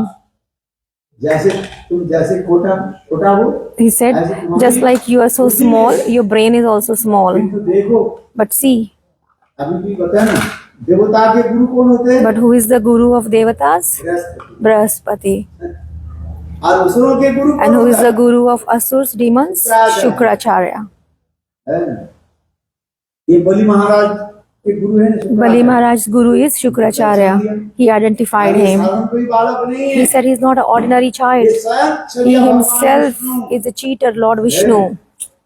जैसे तुम जैसे छोटा छोटा हो He said, just like you are so small, your brain is also small. किंतु देखो But see, अभी भी बताया ना देवता के गुरु कौन होते हैं but who is the guru of Devatas? Brihaspati Brahaspati. और असुरों के गुरु And कौन who is होता the guru of Asurs, demons? Shukracharya. है ये बलि महाराज के गुरु है ना Bali Maharaj's guru is Shukracharya. He identified him. साधारण कोई बालक नहीं He है said he's not an ordinary child. ये स्वयं He क्षत्रिय भगवान himself Vishnu is a cheater, Lord Vishnu.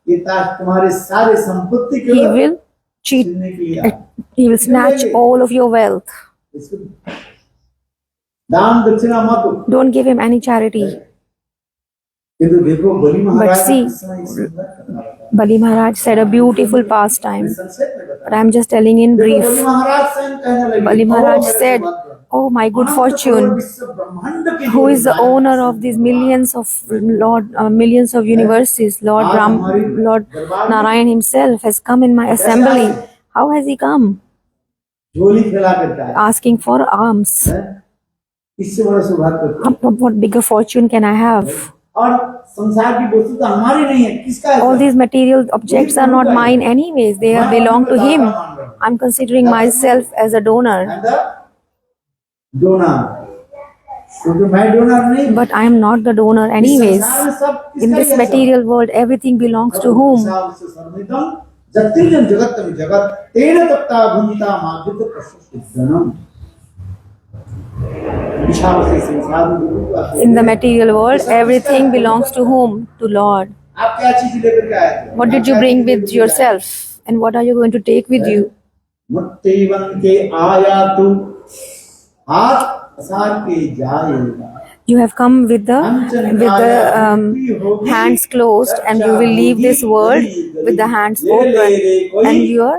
ये तुम्हारे सारे संपत्ति के He will cheat, छीनने के लिए आया। he will snatch all of your wealth. इसको दान दक्षिणा मत दो Don't give him any charity. किंतु देखो बलि महाराज see, इस समय सुंदर कथा बताया। Bali Maharaj said a beautiful pastime. संक्षेप में बताया। But I'm just telling in देखो brief. बलि महाराज स्वयं कहने लगे, Bali Maharaj "ओ मेरे said, सौभाग्य, oh my good Anant fortune, crore विश्व ब्रह्मांड के who जो is the Nayak owner of these millions of millions of universes, Lord Narayan himself has come in my assembly. How has he come? झोली फैला करके आया Asking for alms. है? इससे बड़ा सौभाग्य What bigger fortune can I have? और संसार की वस्तु तो हमारी नहीं है किसका है All these material objects are not mine anyways. They belong to him. I'm considering myself as a donor. And the donor क्योंकि मैं डोनर नहीं हूँ। But I am not the donor इस anyways. संसार में सब In किसका this ही है सब? material world, everything belongs to whom? सर्वमिदं जगत्तिजं जगत्तम जगत तेन तप्ता भूमिता मार्जित प्रशस्तिधनम। विशाल से संसार में गुरु का है। In the material world, everything belongs to whom? To Lord. आप क्या चीज लेकर के आए थे? What did you bring with yourself? And what are you going to take with you? मुट्ठीवन के आया तू हाथ पसार के जाएगा। You have come with the hands closed, and you will leave this world with the hands open, and your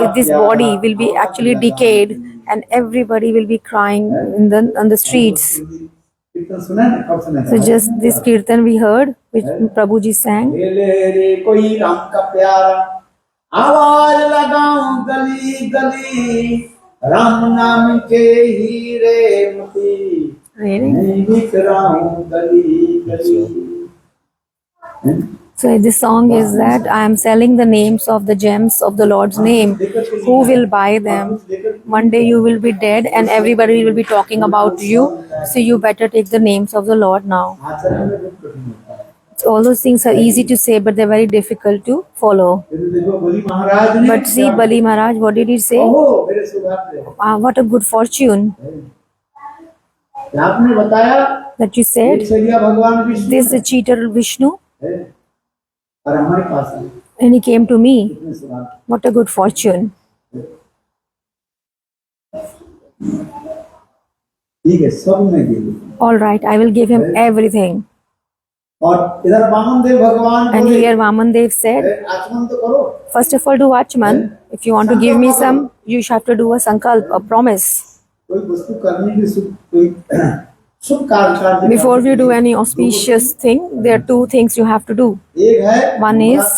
with this body will be actually decayed, and everybody will be crying on the streets. कितना सुना है? कब सुना So just this kirtan we heard, which Prabhuji sang. रे कोई राम का प्यारा आवाज लगाऊं गली गली राम नाम के हीरे मोती Really? नहीं बिक रहा हूं गली गली। So this song is that I am selling the names of the gems of the Lord's name. Who will buy them? One day you will be dead and everybody will be talking about you. So you better take the names of the Lord now. आचरण में बहुत कठिन होता है। So all those things are easy to say, but they're very difficult to follow. फिर देखो बलि महाराज ने But see, Bali Maharaj, what did he say? ओहो मेरे सौभाग्य What a good fortune आपने बताया that you said सैया भगवान Vishnu this is a cheater Vishnu, है और हमारे पास है and he came to me. कितने सौभाग्य। What a good fortune. ठीक है सब मैं दे दूंगा। All right, I will give him everything. और इधर वामन देव भगवान And बोले, here Vamandev said, आचमन तो करो। first of all, do Achman. If you want to give me some, you have to do a sankalp, a promise. कोई वस्तु करने की कोई शुभ कार्य करने का- Before you do any auspicious thing, there are two things you have to do. एक है One is-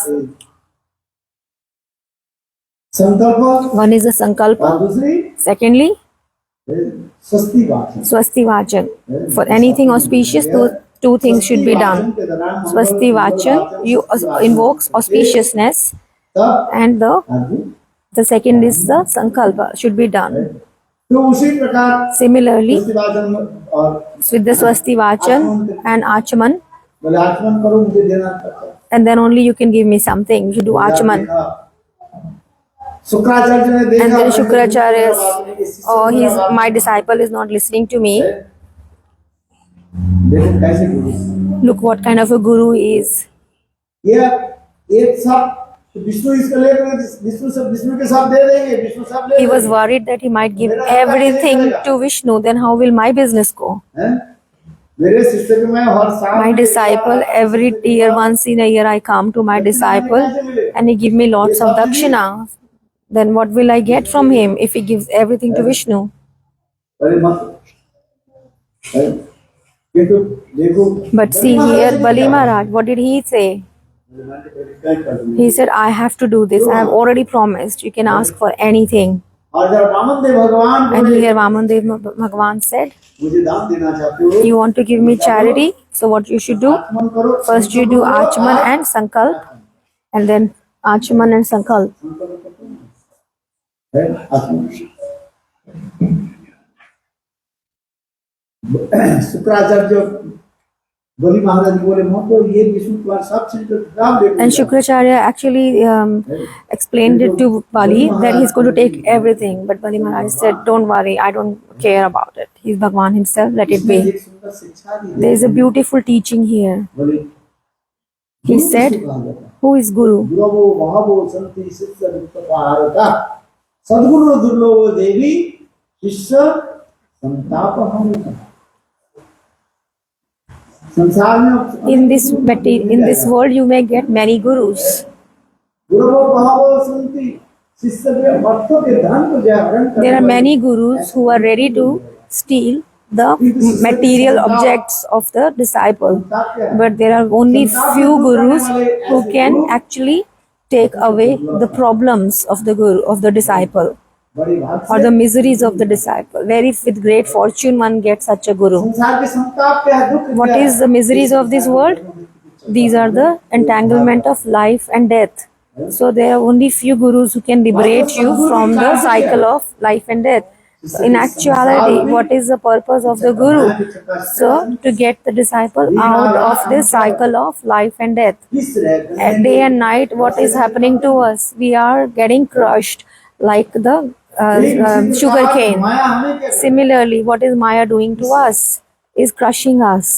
संकल्प One is the sankalpa. और दूसरी Secondly, स्वस्ति बात है। swasti vachan. For anything auspicious, those two things should be done. Swasti vachan, you invokes auspiciousness, तब and आदमी the second is the sankalpa should be done. तो उसी प्रकार Similarly, स्वस्तिवाचन और with the swasti vachan and achman, बोले आचमन करो मुझे देना पड़ता है। and then only you can give me something. You do achman. Shukracharya ने देखा And then Shukracharya, oh, my disciple is not listening to me. देखो कैसे गुरु Look what kind of a guru he is. ये एक सब विष्णु इसको लेकर विष्णु के साथ दे देंगे विष्णु सब ले He was worried that he might give everything to Vishnu. Then how will my business go? हैं? मेरे शिष्य को मैं हर साल My disciple, every year, once in a year, I come to my disciple and he give me lots of dakshina. Then what will I get from him if he gives everything to Vishnu? अरे मत हैं? किंतु देखो But see here, Bali Maharaj, what did he say? He said, I have to do this. I have already promised. You can ask for anything. और जब वामन देव भगवान And बोले, here Vamandev Bhagwan said, मुझे दान देना चाहते हो you want to give me charity? So what you should do? आचमन करो First you do Achman and Sankalp. And then Achman and Sankalp. है? आचमन शुक्राचार्य बलि महाराज जी बोले मैं तो ये विष्णु कुमार सब चीज का खराब देख And Shukracharya actually explained it to Bali that he's going to take everything. But Bali Maharaj said, don't worry, I don't care about it. He's Bhagwan himself, let it be. एक सुंदर शिक्षा दी There is a beautiful teaching here. बोले He said, who is Guru? दुर्लभो महाभो संति शिष्य रूपकारता सद्गुरु दुर्लभो देवी शिष्य संतापहारिता संसार में In this world, you may get many gurus. दुर्लभो महाभो संति शिष्य के भक्तों के धन को जागरण करने There are वाले many gurus who are ready to steal the material objects of the disciple. But there are only few gurus who can actually take away the problems of the guru, of the disciple, बड़ी बात or the miseries of the disciple. Very with great fortune one gets such a guru. संसार के संताप क्या है दुख What क्या है? is the miseries of this world? These are the entanglement of life and death. So there are only few gurus who can liberate you from the cycle of life and death. In actuality, what is the purpose of the guru? So, to get the disciple out of this cycle of life and death. At day and night, what is happening to us? We are getting crushed like the sugar cane. Similarly, what is Maya doing to us? Is crushing us.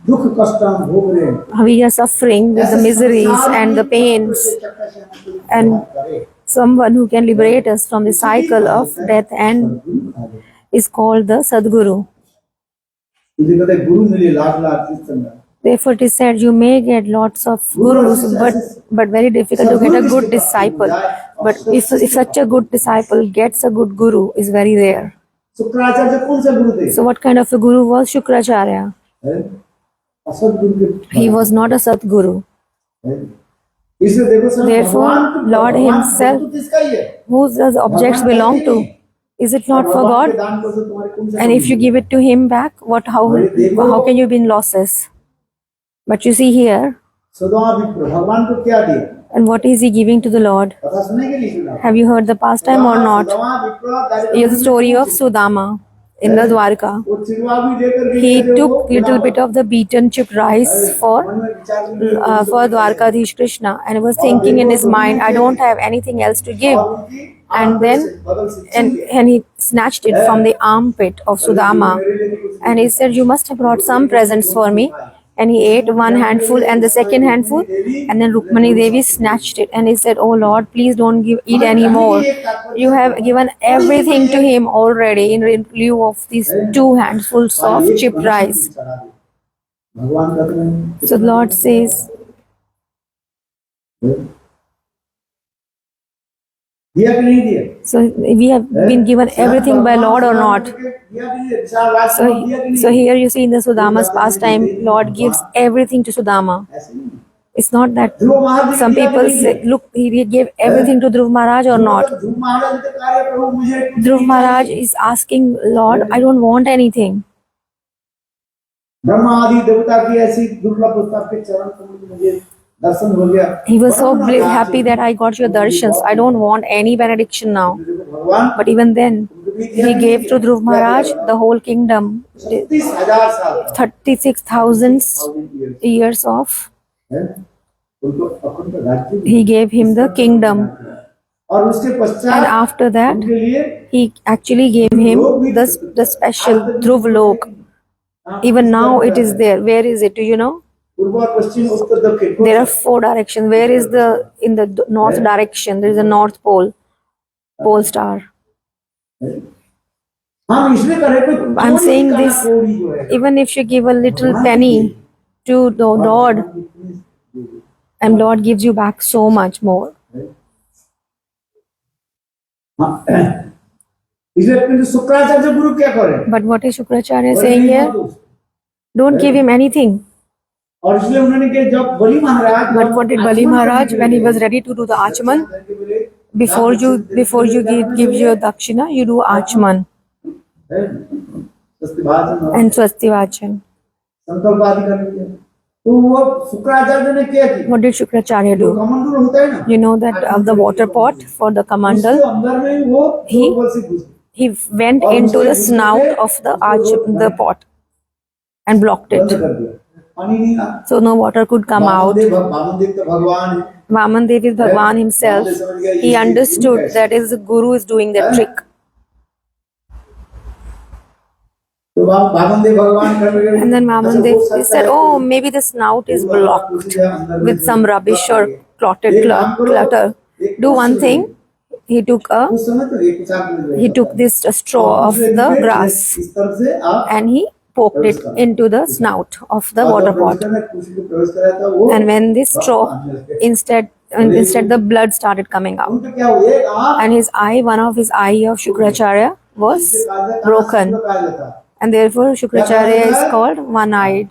दुख कष्ट हम भोग रहे हैं। We are suffering with the miseries and the pains, and someone who can liberate us from the cycle of death and is called the Sadguru. इसे कहते हैं गुरु मिले लाख लाख शिष्य। Therefore, it is said you may get lots of gurus, but very difficult to get a good disciple. But if such a good disciple gets a good guru, is very rare. Shukracharya कौन सा गुरु थे? So, what kind of a guru was Shukracharya? असत गुरु के। He was not a Satguru. इसलिए देखो सब Therefore, भगवान को- Lord भगवान Himself, तो किसका ही है? whose does objects belong to? Is it not for भगवान के God? दान को से तुम्हारे कौन सा And if you give it to Him back, how can you be in losses? But you see here, Sadwa विप्र भगवान को क्या दिया? and what is He giving to the Lord? कथा सुनने के लिए सुना। Have you heard the pastime or not? Sadwa विप्र Here's the story of Sudama in the Dwarka. वो चिड़वा भी लेकर के He गए थे, took वो little bit of the beaten chipped rice मन में विचार में for Dwarkadhish Krishna, and was thinking in his mind, I don't have anything else to give. और उनकी And then, बगल से छीन लिया। and he snatched it from the armpit of Sudama, and he said, you must have brought some presents for me. And he ate one handful and the second handful, and then Rukmani Devi snatched it, and he said, oh Lord, please don't eat any more. You have given everything to him already in lieu of these 2 handfuls of chipped rice. भगवान कहते हैं So the Lord says, दिया कि नहीं दिया? so we have been given everything by Lord or not? दिया कि नहीं? विशाल राज को दिया कि नहीं? So here you see in the Sudama's pastime, Lord gives everything to Sudama. ऐसे नहीं। It's not that Dhruv Maharaj some people say, look, he gave everything to Dhruv Maharaj or not. ध्रुव महाराज के कार्य प्रभु मुझे कुछ Dhruv नहीं Maharaj is asking, Lord, I don't want anything. Brahma आदि देवता की ऐसी दुर्लभ पुस्तक के चरण कमल में मुझे दर्शन हो गया। He was so happy that I got your darshans. I don't want any benediction now. भगवान But even then, he gave to Dhruv Maharaj the whole kingdom, 30,000 साल 36,000 years of. है उनको अखंड राज्य He gave him the kingdom. और उसके And पश्चात after that, उनके लिए he actually gave him the special Dhruv Lok. Even now it is there. Where is it? Do you know? पूर्व और पश्चिम उत्तर दक्षिण There are 4 directions. Where is in the north direction? There is a north pole, pole star. हम इसलिए कर रहे हैं I'm saying this, even if you give a little penny to the Lord, and Lord gives you back so much more. इसलिए अपने शुक्राचार्य गुरु क्या करें? But what is Shukracharya saying here? Don't give him anything. और इसलिए उन्होंने कि जब बलि महाराज But what did Bali Maharaj, when he was ready to do the Achman, before you give your dakshina, you do Achman and Swastivachan. संकल्प आदि करने के तो वो शुक्राचार्य ने क्या किया? What did Shukracharya do? कमंडल होता है ना, You know that of the water pot for the उसके Kamandal, अंदर में वो बल से घुस गए। he went into the snout of the pot and blocked बंद it. कर दिया, पानी नहीं आ। So no water could come out. Vamandev तो भगवान है, Vamandev is Bhagwan himself. He understood that is the Guru is doing the trick. तो वामनदेव भगवान कर रहे हैं। And then Vamandev said, oh, maybe the snout is blocked with some rubbish or clutter. Do one thing. He took उस समय तो एक चाक में he took this straw of the grass इस तरफ से आप and he poked it into the snout of the water pot. प्रवेश कराया था वो And when this straw, instead the blood started coming out. उनका क्या हुआ? एक आँख And his eye, one of his eye of Shukracharya was broken. था। And therefore Shukracharya is called one-eyed.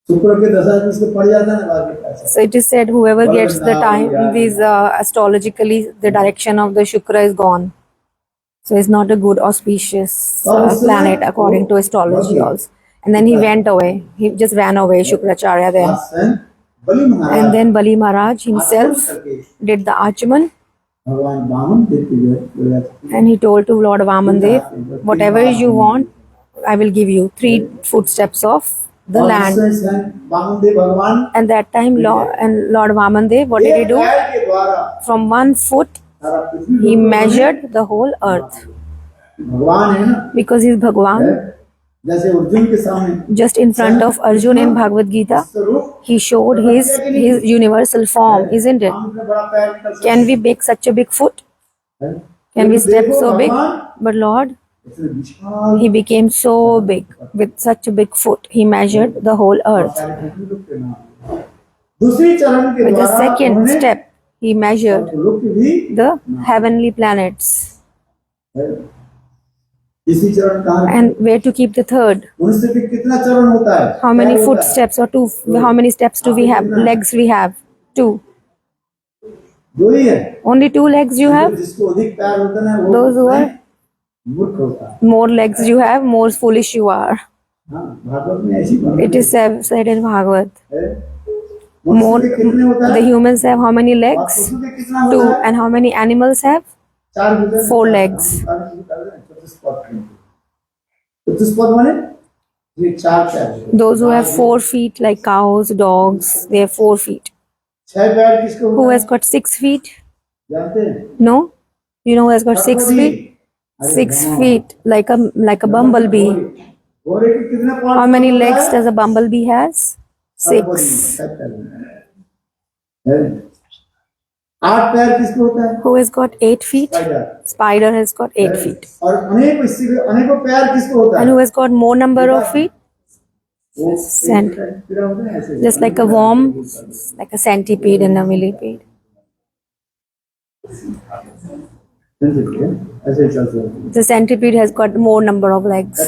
शुक्र के दशा में इसको पड़ जाता है ना बाद में पैसा। So it is said whoever gets the time, these astrologically the direction of the Shukra is gone. So it's not a good auspicious planet according to astrology also. And then he went away. He just ran away, Shukracharya then. स्वयं बलि महाराज And then Bali Maharaj himself did the Achman भगवान वामन देव की जो है बोला था, And he told to Lord Vamandev, whatever you want, I will give you 3 footsteps of the और land. उसमें स्वयं वामन देव भगवान And that time, Lord Vamandev, what did he एक do? पैर के द्वारा From 1 foot, सारा पृथ्वी he लोक में measured the whole earth. भगवान है ना, Because he's Bhagwan, जैसे अर्जुन के सामने just in front of Arjun in Bhagavad Gita, स्वरूप he showed his universal form, isn't it? हम इतना बड़ा पैर कर सकते Can we make such a big foot? हैं? Can we step देखो so big? भगवान But Lord, इतने विशाल he became so big with such a big foot. He measured the whole earth. सारे पृथ्वी लोक के नाम। दूसरी चरण के With the द्वारा second उन्होंने step, he measured लोक भी the heavenly planets. इसी चरण कहाँ है? And where to keep the third? मनुष्य के कितना चरण होता है? How many पैर होता है? footsteps or 2? How many steps do we have? Legs we have 2. दो ही है। Only 2 legs you have? जिसको अधिक पैर होता है वो Those who are मूर्ख होता है। more legs you have, more foolish you are. हाँ, भागवत में ऐसी बात It is said in Bhagavad. है। More, मनुष्य के कितने होता the है? humans have how many और legs? पशु के कितना 2. होता है? And how many animals have? 4 होता है। 4 legs. चतुष्पद माने ये 4 पैर होते हैं। Those who have 4 feet, like cows, dogs, they have 4 feet. 6 पैर किसको Who होता has है? got 6 feet? जानते हैं? No? You know who has got 6 feet? 6 feet, like a bumblebee. घोड़े के कितने पैर How many होता legs है? does a bumblebee has? 6. 6 पैर होता है। 8 पैर किसको होता है? Who has got 8 feet? Spider. Spider has got 8 feet. और अनेकों पैर किसको होता And है? who has got more number of feet? वो Cent- कीड़ा होता है ऐसे। Just like a worm, like a centipede and a millipede. ऐसे ही चलते हैं। The centipede has got more number of legs.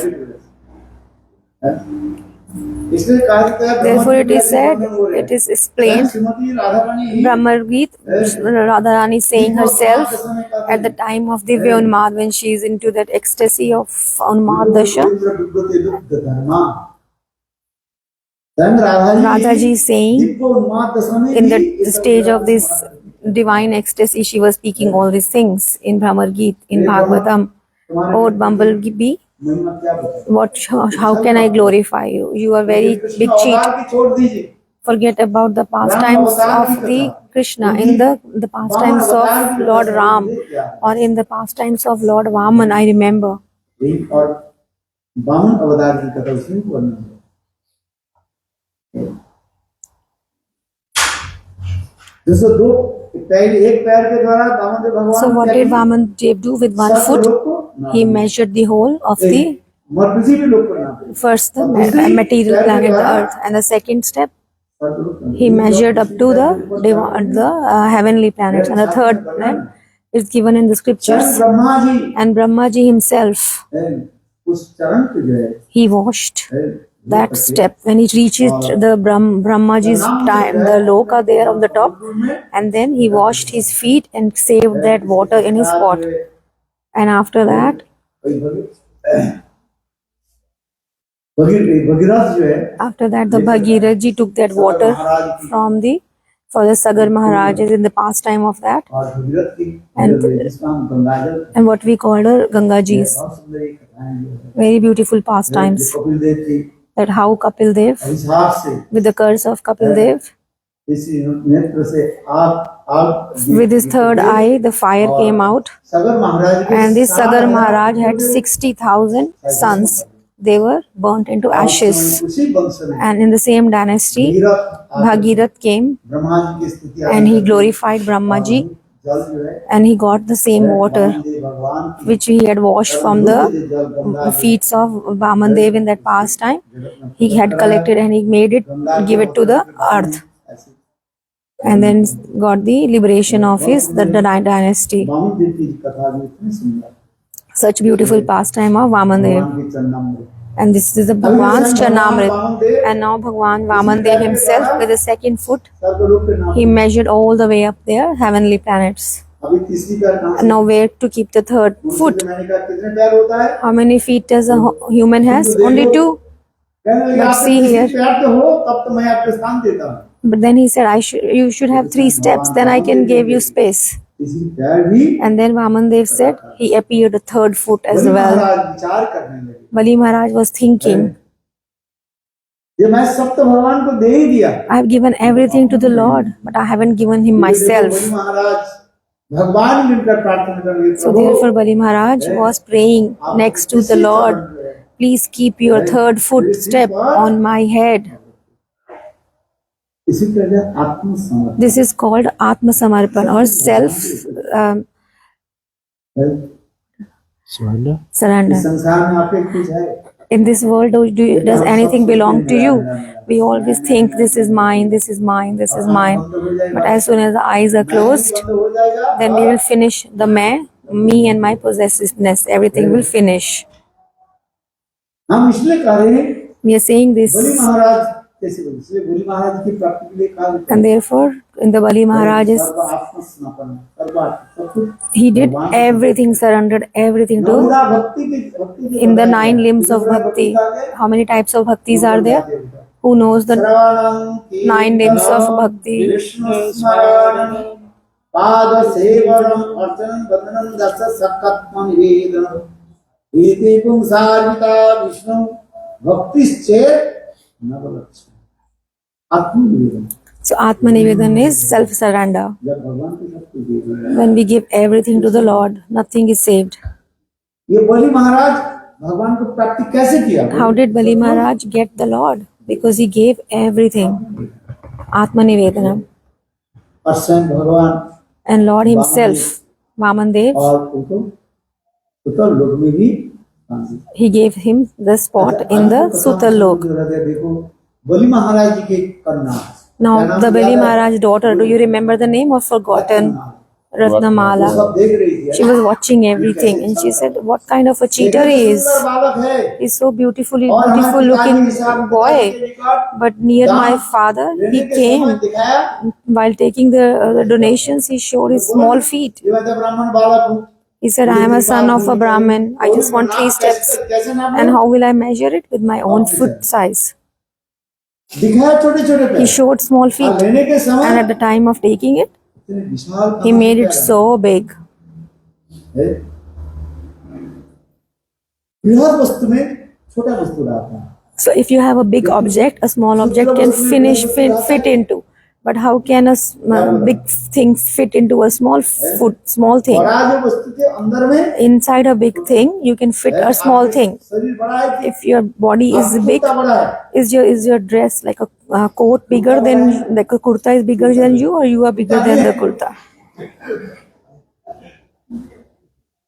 इसलिए कहा जाता है Therefore, it is said, it is explained, Shrimati Radha Rani Brahmargit, Radharani saying herself at the time of Divya Unmad, when she is into that ecstasy of Unmad Dasha, Radha ji is saying, in the stage of this divine ecstasy, she was speaking all these things in Brahmar Geet, in Bhagavatam. Oh, bumblebee, how can I glorify you? You are very big cheat. Forget about the pastimes of the Krishna, in the pastimes of Lord Ram, or in the pastimes of Lord Vaman, I remember. और वामन अवतार की कथा उसमें वर्णन है। दोस्तों दो पैर एक पैर के द्वारा वामन देव भगवान So what did Vaman Dev do with 1 foot? He measured the whole of the पृथ्वी के लोग को नापे first the material planet, the earth, and the second step he measured up to the heavenly planets, and the third planet is given in the scriptures. Brahma ji And Brahma ji himself, उस चरण पे जो है he washed that step when he reaches the Brahma ji's time, the loka there on the top, and then he washed his feet and saved that water in his pot. And after that, Bhagirath जो है after that, the Bhagirath ji took that water from for the Sagar Maharaj is in the pastime of that, और भगीरथ की And- जिसका हम गंगाजल and what we call her Ganga ji's. बहुत सुंदर एक कथाएं जो है Very beautiful pastimes. Kapil Dev की That how Kapil Dev, अभिशाप से with the curse of Kapil Dev, इसी नेत्र से आग with his third eye, the fire came out. सगर महाराज के And this Sagar 7,000 Maharaj had 60,000 sons. They were burnt into ashes. उसी वंश में And in the same dynasty, Bhagirath Bhagirath came Brahma ji की स्तुति and he glorified Brahma ji, जल जो है and he got the same water भगवान की which he had washed from the जल Ganga feet of Vamandev in that past time. He had collected and he made it, give it to the earth, ऐसे and then got the liberation of the dynasty. Vaman देव की कथा भी इतनी सुंदर Such beautiful pastime of Vamandev. भगवान के चरणामृत And this is the Bhagwan's Charnamrit. And now Bhagwan Vamandev himself with the second foot, सर्वलोक के नाम he measured all the way up there, heavenly planets. अभी तीसरी पैर कहाँ And now where to keep the third foot? से मैंने कहा कितने पैर होता है How many feet does a human has? Only 2. कहने लगे But आप see तीसरी here. पैर तो हो तब तो मैं आपको स्थान देता हूँ But then he said, you should have 3 steps, then I can give you space. इसी तरह भी And then Vamandev said he appeared a third foot as Bali well. महाराज विचार करने लगे, Bali Maharaj was thinking, ये मैं सब तो भगवान को दे ही दिया। I have given everything to the Lord, but I haven't given him इसलिए देखो, myself. बलि महाराज भगवान मिलकर प्रार्थना कर रहे थे, So therefore Bali Maharaj was praying next to the Lord, please keep your third footstep on my head. इसी तरह आत्मसमर्पण This is called Atma Samarpan or self Surrender. इस surrender. संसार में आपके कुछ है, In this world, does anything belong to you? We always think this is mine, this is mine, this is mine. But as soon as the eyes are closed, बंद हो जाएगा, then we will finish the me and my possessiveness. Everything will finish. हम इसलिए कह रहे हैं We are saying Bali this, महाराज कैसे बोले, इसलिए बलि महाराज की प्राप्ति के लिए कहा and therefore, in the Bali Maharaj's, सर्व आत्मसमर्पण, सर्व सब कुछ he did everything, surrendered everything to नवदा भक्ति के in the 9 limbs of bhakti. How many types of bhaktis are there? Who knows the 9 limbs of bhakti? Vishnu स्मरणं पाद सेवनम अर्चनं वंदनं दर्श सत्कत्म निवेदनम एते पुंसार्पिता विष्णु भक्तिश्चेत् नवलक्ष्य आत्मनिवेदन। So Atma Nivedan is self-surrender. जब भगवान को सब कुछ दे दिया, When we give everything to the Lord, nothing is saved. ये बलि महाराज भगवान को प्राप्ति कैसे किया? How did Bali Maharaj get the Lord? Because he gave everything. Atma Nivedanam. और स्वयं भगवान And Lord himself, Vamandev, और उनको तो लोग में भी शांति। he gave him the spot in the Sutal Lok. देखो बलि महाराज जी के कन्या, Now, the Bali Maharaj's daughter, do you remember the name or forgotten? वो Ratnamala. सब देख रही थी, She was watching everything and she said, what kind of a cheater he is. सुंदर बालक है, He's so beautiful और हमारे looking पिताजी के साथ boy. पिताजी के निकट But near my father, लेने he के समय came. दिखाया, While taking the donations, he showed his small feet. ये मैं तो ब्राह्मण बालक हूँ, He said, I am a son of a Brahmin. I just want 3 steps. कैसे नाम And how will I measure it? With my own foot size. दिखाया छोटे छोटे He पैर, showed small और feet. लेने के समय And at the time of taking it, इतने विशाल he made it so big. है। बृहद वस्तु में छोटा वस्तु रहता है, So if you have a big object, a small object can fit into. But how can a big thing fit into a small thing? बड़ा जो वस्तु के अंदर में Inside a big thing, you can fit a small thing. शरीर बड़ा है कि If your body is big, kurta बड़ा है, is your dress like a coat bigger than, like a kurta is bigger than you, or you are bigger than the kurta?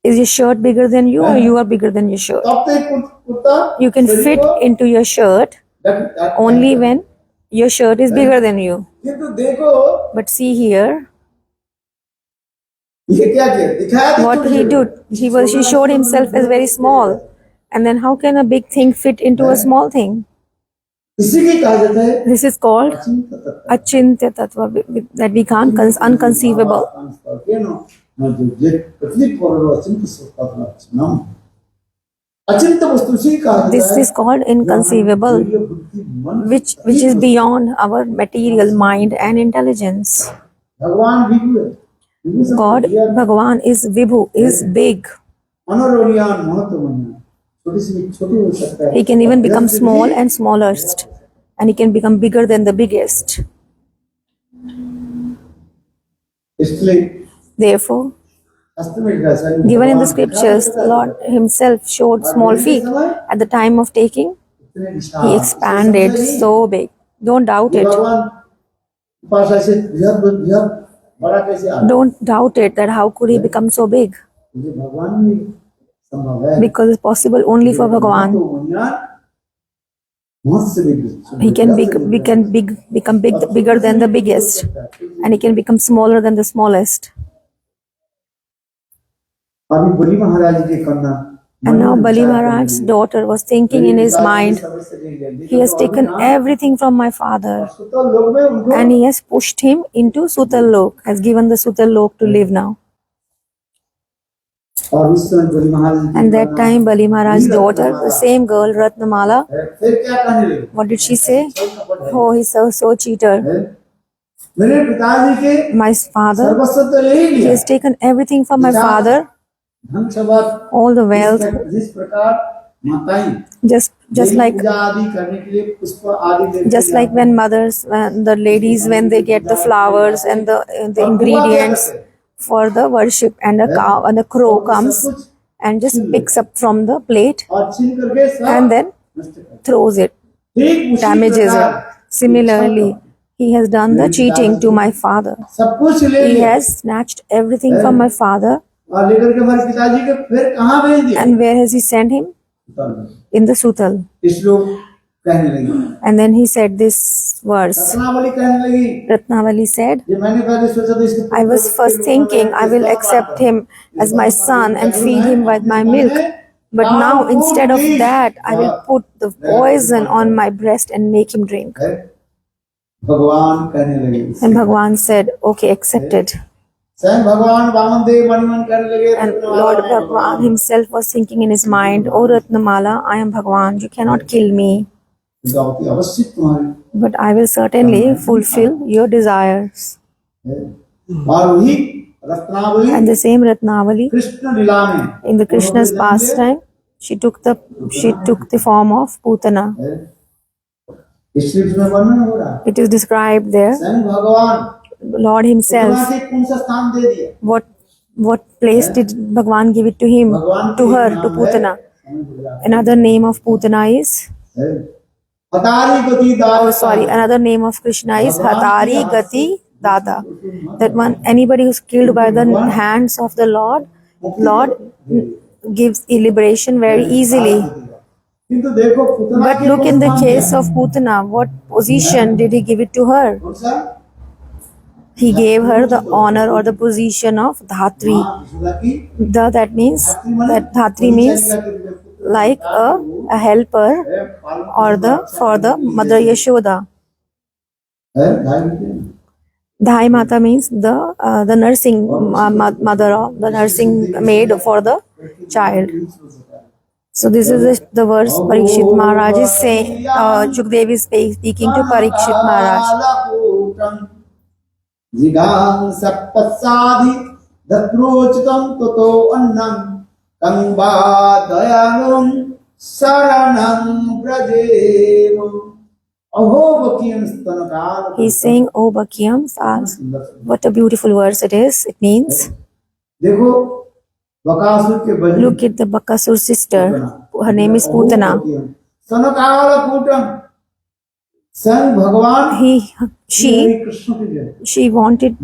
Is your shirt bigger than you, or you are bigger than your shirt? तब तो एक kurta You can शरीर fit को into your shirt ढक- only when your shirt is bigger than you. किंतु देखो But see here, ये क्या किया, दिखाया तो what छोटे he छोटे। did. He showed himself as very small. And then how can a big thing fit into a small thing? इसी के कहा जाता है This is called Achintya Tattva, that we can't, unconceivable. अचिंत वस्तु से कहा जाता This है, is called inconceivable, which is beyond our material mind and intelligence. भगवान विभु है, विभु से God, Bhagavan is Vibhu, is big. मनोरण्यान महत्वमन्यान, छोटी से छोटी हो सकता है, He can even become small and smallest, and he can become bigger than the biggest. इसलिए Therefore, शास्त्र में लिखा है, given in the scriptures, the Lord himself showed small feet. At the time of taking, इतने विशाल, he expanded so big. Don't doubt ये it. भगवान के पास ऐसे बृहद बड़ा कैसे आ, Don't doubt it that how could he become so big? ये भगवान में संभव है, Because it's possible only for Bhagavan. He can become bigger than the biggest, and he can become smaller than the smallest. अभी बलि महाराज के कन्या, And now Bali Maharaj's daughter was thinking in his mind, he has taken everything from my father, तो लोग में उनको and he has pushed him into Sutal Lok, has given the Sutal Lok to live now. और उस समय बलि महाराज की And that time Bali Maharaj's daughter, the same girl Ratnamala, फिर क्या कहने लगे, what did she say? Oh, he's so cheater. मेरे पिताजी के My father, सर्वस्व तो ले ही he लिया, has taken everything from my father, धन संपत्ति, all the wealth, जिस प्रकार माताएं just देवी like पूजा आदि करने के लिए पुष्प आदि देते just like when mothers, when the ladies, when they get the flowers and the ingredients for the worship, and a cow and a crow comes and just picks up from the plate और छीन करके सब and then नष्ट कर throws it, ठीक उसी damages प्रकार it. Similarly, he has done the cheating to my father. सब कुछ ले He लिया has snatched everything from my father. और लेकर के हमारे पिताजी के फिर कहाँ भेज दिया, And where has he sent him? In the Sutal. इस लोग कहने लगी, And then he said this verse. Ratnavali कहने लगी, Ratnavali said, ये मैंने पहले सोचा था इसको I was first thinking I will accept him as my son and feed him with my milk. But now instead of that, I will put the poison on my breast and make him drink. भगवान कहने लगे, And Bhagwan said, okay, accepted. स्वयं भगवान वामन देव मणिमन कहने लगे, And Lord Bhagwan himself was thinking in his mind, O Ratnamala, I am Bhagwan, you cannot kill me, दावती अवश्य तुम्हारी but I will certainly fulfill your desires. और वही Ratnavali And the same Ratnavali, Krishna लीला में in the Krishna's pastime, she took the form of Putana. इस श्लोक में वर्णन हो रहा है, It is described there. स्वयं भगवान Lord himself, पूतना के कौन सा स्थान दे दिया, what place did Bhagwan give it to him, भगवान to के her, नाम to है, Putana? हमें भूल जाते Another name of Putana is, हैं। हतारी गति दाता, oh sorry, another name of Krishna is Hatari Gati Dada. That one, anybody who's killed by the hands of the Lord gives liberation very easily. किंतु देखो Putana But के look कौन in the स्थान case दिया? of Putana, what position did he give it to her? कौन सा? He gave her the honor or the position of Dhatri. माँ यशोदा की That means, that Dhatri means like a helper or for the mother Yashoda. Dhai Mata means the nursing mother or the nursing maid for the child. So this is the verse Parikshit Maharaj is saying. Shukdev is speaking to Parikshit Maharaj. जिगां सप्पसादि दत्रोचितं ततो अन्नं कंबा दयालुं शरणं व्रजेम अहो बकियं स्तनकाल। He's saying, "Oh Bakiyam, what a beautiful verse it is." It means, देखो बकासुर के बहन, look at the Bakasur sister. Her name is Putana. स्तनकाल कूटम, स्वयं भगवान she wanted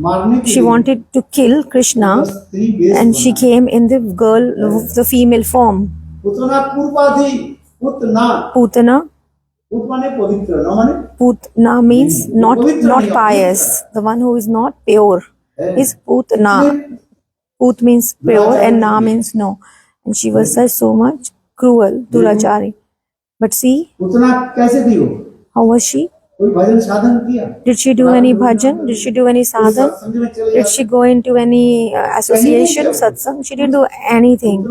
to kill Krishna, and she came in the female form. Putana means not pious. The one who is not pure is Putana. Put means pure and Na means no. And she was so much cruel, Durachari. But see, how was she? Did she do any bhajan? Did she do any sadhan? Did she go into any association, satsang? She didn't do anything.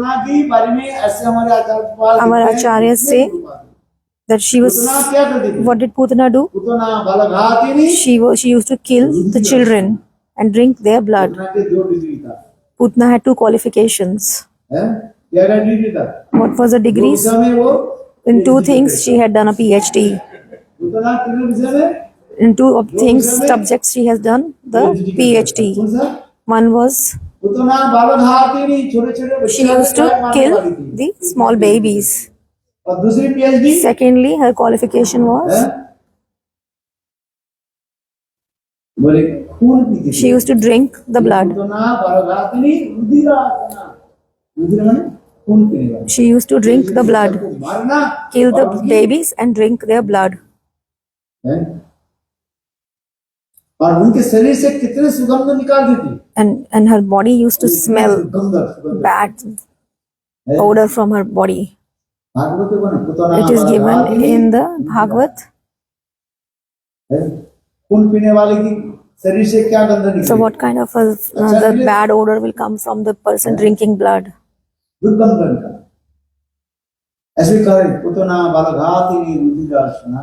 Our acharyas say that she was. What did Putana do? She used to kill the children and drink their blood. Putana had 2 qualifications. What was the degrees? In 2 things she had done a PhD. In 2 of things, subjects she has done the PhD. One was she used to kill the small babies. Secondly, her qualification was she used to drink the blood. She used to drink the blood, kill the babies and drink their blood. और उनके शरीर से कितने सुगंध निकाल देती, and her body used to smell bad odor from her body. It is given in the Bhagavad. So what kind of the bad odor will come from the person drinking blood? ऐसे करें पुतना बालघातिनी रुधिरासना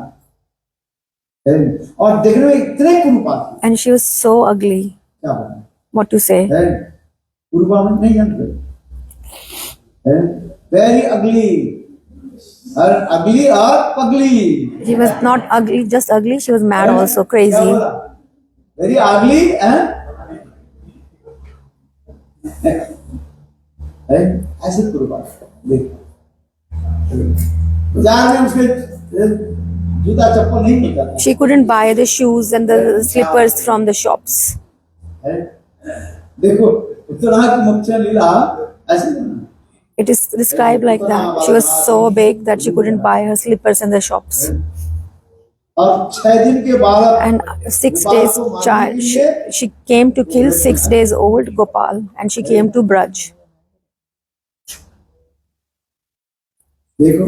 और देखने में इतने कुरूपा थे, and she was so ugly. क्या बोलना What to say? है, कुरूपा में नहीं जानते, वेरी अगली, और अगली और पगली, She was not ugly, just ugly. She was mad also, crazy. Very ugly ऐसे कुरूपा देख, बाजार में उसके जूता चप्पल नहीं मिलता था, She couldn't buy the shoes and the slippers from the shops. देखो उत्तरा की मुख्य लीला ऐसे नहीं। It is described like that. She was so big that she couldn't buy her slippers in the shops. और 6 दिन के बाद And 6 days child, she came to kill 6 days old Gopal, and she came to Braj. देखो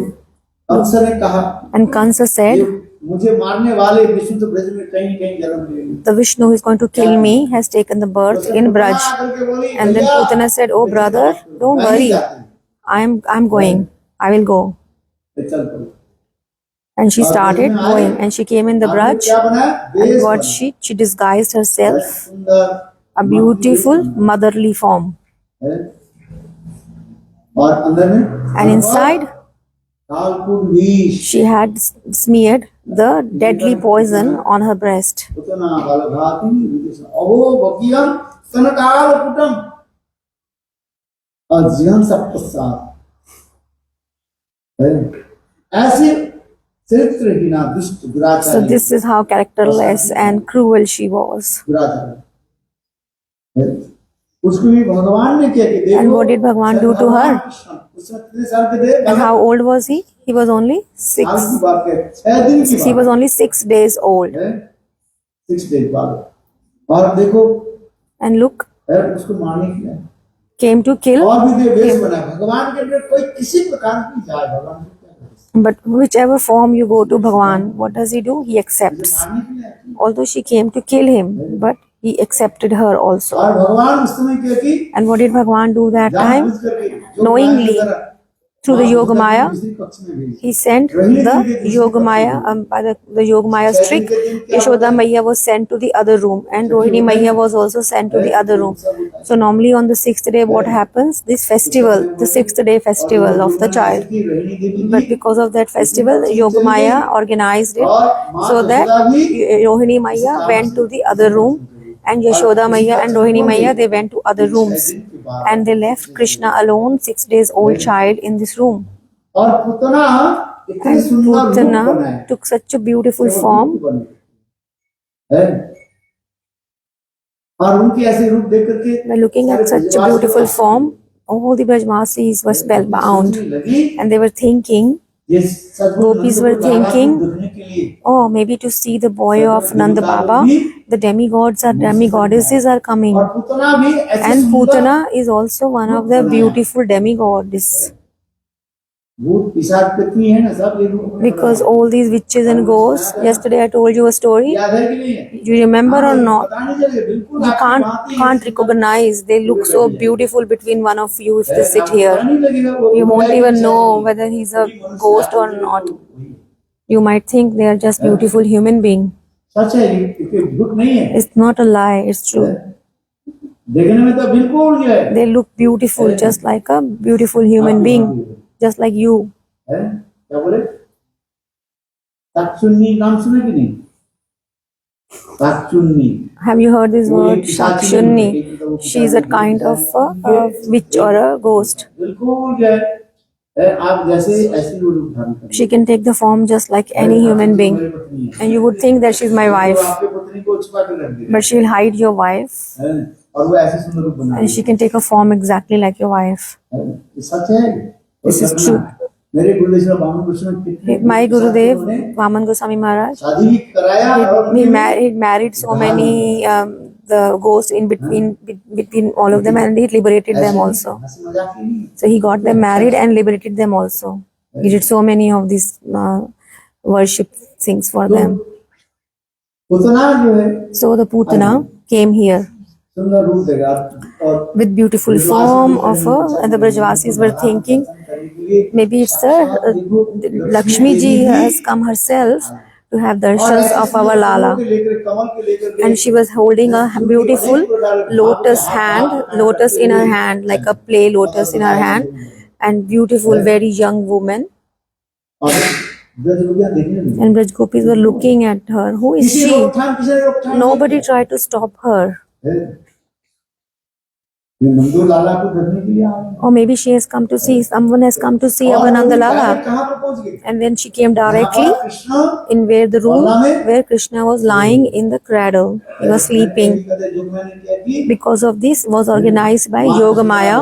कंस ने कहा, And Kansa said, मुझे मारने वाले विष्णु तो ब्रज में कहीं कहीं जन्म लेंगे। the Vishnu who is going to kill me has taken the birth in Braj. And then Putana said, oh brother, don't worry, I'm going, I will go. चल पड़ो। And she started going, and she came in the Braj, क्या बना? and what she disguised herself, सुंदर a beautiful motherly form. है। और अंदर में And inside, कालकूट विष, she had smeared the deadly poison on her breast. उतना बलघाती विदेश अहो भगियम स्तनकाल पुटम अज्ञान सप्तसार, ऐसे चरित्रहीना दुष्ट So दुराचारी, this is how characterless and cruel she was. दुराचारी है। उसको भी भगवान ने क्या कि And what did Bhagwan do to her? उसने कितने साल के थे? And how old was he? He was only साल 6. की बात है, 6 दिन की He बात was only 6 days old. है, 6 डेज बाद। और देखो And look, है, उसको मारने के लिए came to kill. और भी देश बना। भगवान के लिए कोई किसी प्रकार की जाए, भगवान को क्या करे? But whichever form you go to Bhagwan, what does he do? He accepts. मारने के लिए। Although she came to kill him, but he accepted her also. और भगवान उस समय क्या की? And what did Bhagwan do that time? जानबूझ करके जो Knowingly, न्याय की तरह through the Yoga Maya, दूसरी पक्ष में भेज। he sent the Yoga Maya, by the Yoga Maya's trick, Yashoda Maiya was sent to the other room, and Rohini Maiya was also sent to the other room. So normally on the 6th day, what happens? This festival, the 6th day festival of the child. की रोहिणी देवी But because of that festival, Yoga Maya organized it so that Rohini Maya went to the other room, and Yashoda Maya and Rohini Maya, they went to other rooms, and they left Krishna alone, 6 days old child, in this room. और पुतना इतने And सुंदर रूप Putana बनाए, took such a beautiful form, है। और उनके ऐसे रूप देख करके by looking at such a beautiful form, all the Brajvasis were spellbound, लगी, and they were thinking, ये सद्गुरु Gopis were नंद को thinking, देखने के लिए oh, maybe to see the boy of Nanda Baba, the demigods or demigoddesses are coming. और पुतना भी ऐसे And सुंदर Putana is also one of the beautiful demigoddess, भूत पिशाच कितनी है ना, सब ये रूप because all these witches and ghosts, yesterday I told you a story, याद है कि नहीं है? you remember or not? पता नहीं चले, बिल्कुल You आपकी बात ही can't recognize, they look so beautiful between one of you if they sit पता here. नहीं लगेगा वो You won't बुराई even की know चाहिए। whether he's a ghost or not. You might think they are just beautiful human being. सच है, ये झूठ नहीं है, It's not a lie, it's true. देखने में तो बिल्कुल ये है, They look beautiful just like a beautiful human being, just like you. है? क्या बोले? साक्षुन्नी नाम सुने कि नहीं? साक्षुन्नी Have you heard this word? Shakshunni. She is a kind of a witch or a ghost. बिल्कुल ये है, आप जैसे ऐसी वो रूप धारण करें। She can take the form just like any human being. मेरी पत्नी है, And you would think that she's my तो wife, आपके पत्नी को छुपा के रख दे, but she'll hide your wife, है? और वो ऐसे सुंदर रूप बना and she can take a form exactly like your wife. है। ये सच है, This is true. मेरे गुरुदेव श्री बामन कृष्ण कितने My Gurudev, उन्होंने Vaman Goswami Maharaj, शादी भी कराया और he married so many the ghosts in between all of them, and he liberated them also. हंसी मजाक की नहीं, So he got them married and liberated them also. He did so many of these worship things for them. Putana जो है So the Putana came here सुंदर रूप देगा और with beautiful form of her, and the Brajvasis were thinking, maybe it's Lakshmi ji has come herself to have और darshans ऐसे of our फूलों Lala. के लेकर कमल के लेकर And she was holding a beautiful lotus hand, lotus in her hand, like a play lotus in her hand, and beautiful, very young woman. और ब्रजगोपियां देखने लगी। And Braj Gopis were looking at her. Who is किसी she? रोकथाम किसी ने रोकथाम नहीं Nobody किया। tried to stop her. है। ये नंदू लाला को देखने के लिए आ रहे हैं। Or maybe she has come to see, someone has come to see our और वो Nanda direct Lala. कहाँ पर पहुंच गई? And then she came यहाँ directly पर Krishna in where the room where Krishna was lying in the cradle. He was sleeping. Because of this was organized by Yogamaya.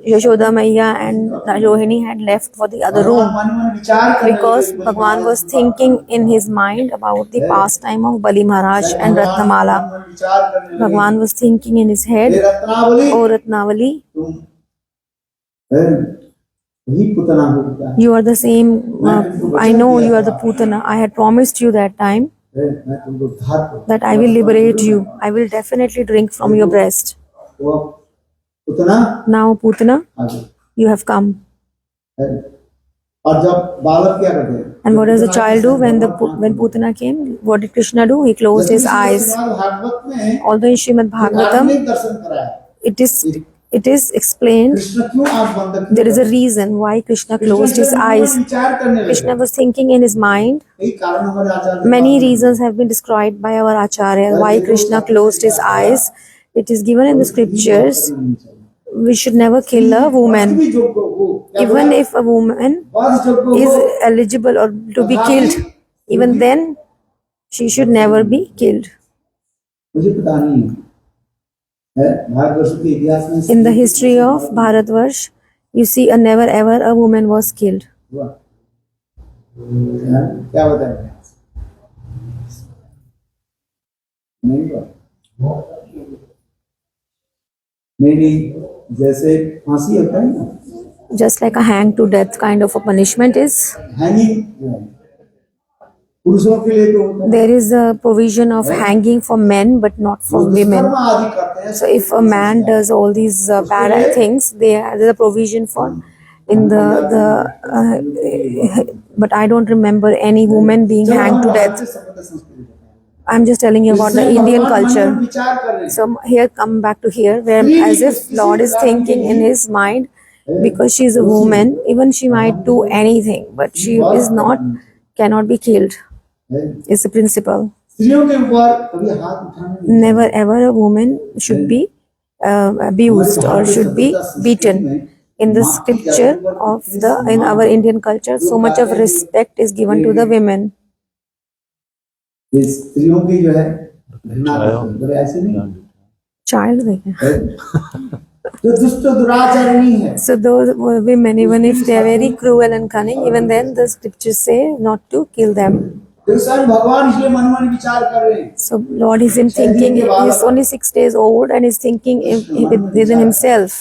Yashoda Maya and Rohini had left for the other room because Bhagwan was thinking in his mind about the pastime of Bali Maharaj and Ratnamala. Bhagwan was thinking in his head, "Oh Ratnavali, you are the same. I know you are the Putana. I had promised you that time that I will liberate you. I will definitely drink from your breast. Now, Putana, you have come." और जब बालक क्या करते हैं? And what does the child do when Putana came? What did Krishna do? He closed his eyes. Bhagavat में Although in Srimad Bhagavatam, दर्शन कराया। it is explained Krishna क्यों आंख बंद रखी? there is a reason why Krishna closed his eyes. विचार करने लगे। Krishna was thinking in his mind. यही कारण हमारे आचार्य Many reasons have been described by our Acharya why Krishna closed his eyes. It is given in the scriptures. We should never kill a woman. Even if a woman is eligible or to be killed, even then she should never be killed. मुझे पता नहीं है भारतवर्ष के इतिहास में In the history of Bharatvarsh, you see never ever a woman was killed. हुआ। क्या बताएं? नहीं हुआ। नहीं जैसे फांसी होता है ना, Just like a hang to death kind of a punishment is, hanging पुरुषों के लिए तो होता है। there is a provision of hanging for men but not for women. कर्म आदि करते हैं। So if a man does all these bad things, there is a provision for in but I don't remember any woman being hanged to death. I'm just telling you about the Indian culture. विचार कर रहे हैं। So here come back to here where as if Lord is thinking in his mind, because she is a woman, even she might do anything, but she is not, cannot be killed. It's a principle. स्त्रियों के ऊपर कभी हाथ उठाने नहीं। Never ever a woman should be abused or should be beaten. In the scripture of in our Indian culture, so much of respect is given to the women. ये स्त्रियों की जो है घृणा करते हैं, ऐसे नहीं Child. जो दुष्ट दुराचरणी है। So those women, even if they are very cruel and cunning, even then the scriptures say not to kill them. तो स्वयं भगवान इसलिए मन मन विचार कर रहे हैं। So Lord is in thinking, he is only 6 days old and is thinking within himself.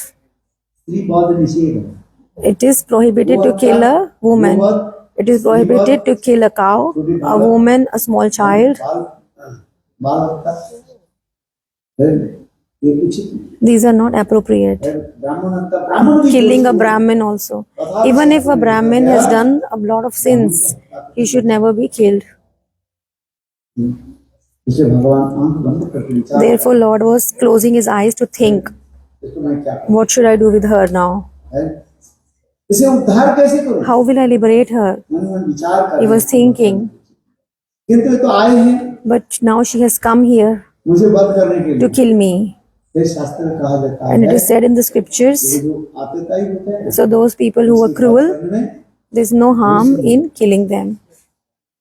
स्त्री बहुत निषेध है। It is prohibited to kill a woman. It is prohibited to kill a cow, a woman, a small child. बालक का ये उचित These are not appropriate. ब्राह्मण Killing a Brahmin also. Even if a Brahmin has done a lot of sins, he should never be killed. इसलिए भगवान आंख बंद करके विचार Therefore, Lord was closing his eyes to think, इसको मैं क्या करूं? what should I do with her now? है? इसे उद्धार कैसे करूं? How will I liberate her? मन मन विचार कर He was thinking, किंतु ये तो आए हैं but now she has come here मुझे वध करने के to लिए। kill me. ये शास्त्र में कहा जाता And it है is said in the scriptures, जो आतताई होते हैं so those people who are cruel, there is no harm in killing them.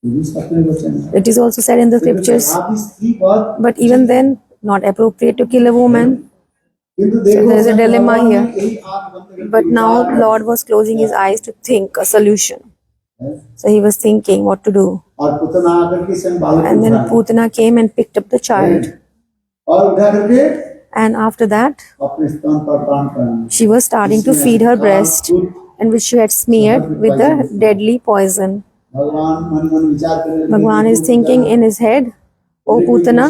अपने वचन है। It is also said in the scriptures, आप इस स्त्री बहुत but even then, not appropriate to kill a woman. किंतु देखो there is a dilemma भगवान ने here. यही आंख बंद करके But now Lord was closing his eyes to think a solution. है। So he was thinking what to do. और पुतना आकर के संग बालक And then उठाया। Putana came and picked up the child. और उठा करके And after that, अपने स्तन पर प्राण प्राण she was starting to feed her breast, and which she had smeared with the deadly poison. भगवान मन मन विचार करने लगे, Bhagwan is thinking in his head, "Oh Putana,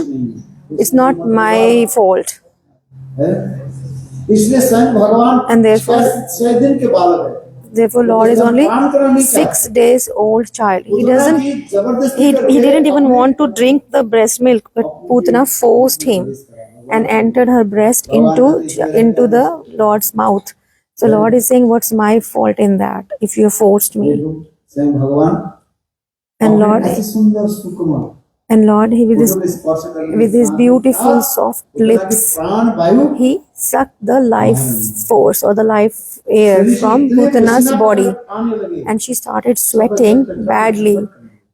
it's not my fault." है? इसलिए स्वयं भगवान And therefore- 6 दिन के बालक है। Therefore, Lord is only 6 days old child. He doesn't. He didn't even want to drink the breast milk, but Putana forced him and entered her breast into the Lord's mouth. So Lord is saying, what's my fault in that if you forced me? स्वयं भगवान And Lord, ऐसे सुंदर सुकुमार he with को स्पर्श करने his के साथ beautiful soft उतना के lips, प्राण वायु he sucked the life force or the life air from Putana's body, आने लगे and she started sweating badly.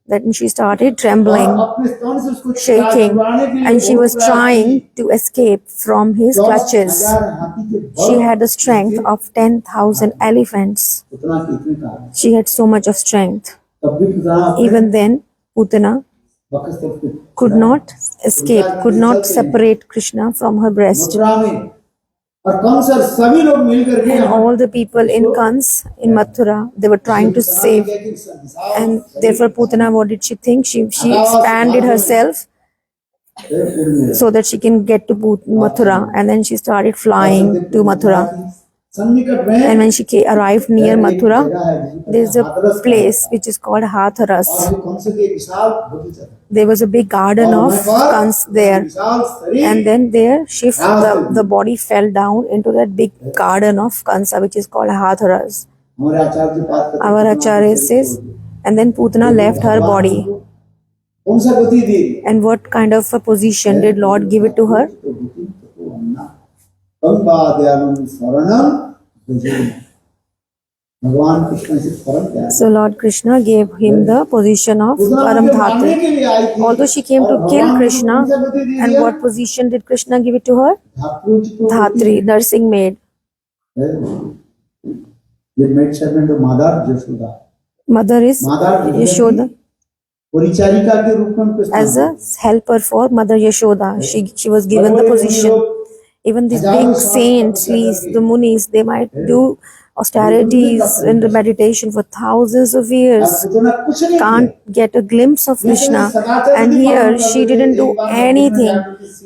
Then she started trembling, अपने स्तन से उसको shaking, छुड़ाने के लिए and she बहुत was प्रयास trying की। to escape from his 10,000 clutches. हाथी के She बल had the strength of 10,000 elephants. उतना की इतनी ताकत She had so much of strength. तब भी पुतना Even then, Putana बकस्तर के could not escape, could not separate Krishna from her breast. Mathura में और कंस और सभी लोग मिलकर के And all the people in Kans, in Mathura, they were trying to save. And therefore, Putana, what did she think? She expanded herself so that she can get to Mathura. And then she started flying to Mathura. सन्निकट में And when she arrived near Mathura, there is a place which is called Hatharas. और कंस के विशाल बगीचा था। There was a big garden of Kans there. विशाल शरीर And then there, the body fell down into that big garden of Kansa, which is called Hatharas. हमारे आचार्य जी बात करते Our Acharya says, and then Putana left her body. कौन सा गति दी And what kind of a position did Lord give it to her? भगवान कृष्ण से परम क्या है? So Lord Krishna gave him the position of Param मारने के लिए आई Dhatu. थी। Although she came to और kill भगवान ने Krishna, कौन सा गति दी and है? what position did Krishna give it to her? धातु को Dhatri, nursing maid. ये मेड सर्वेंट मादार यशोदा Mother is मादार Yashoda. परिचारिका के रूप में उनको As a helper for Mother Yashoda, she was given the position. Even these big saints, the munis, they might do austerities and meditation for thousands of years, Putana कुछ नहीं can't get a glimpse of Krishna. And here she didn't do anything,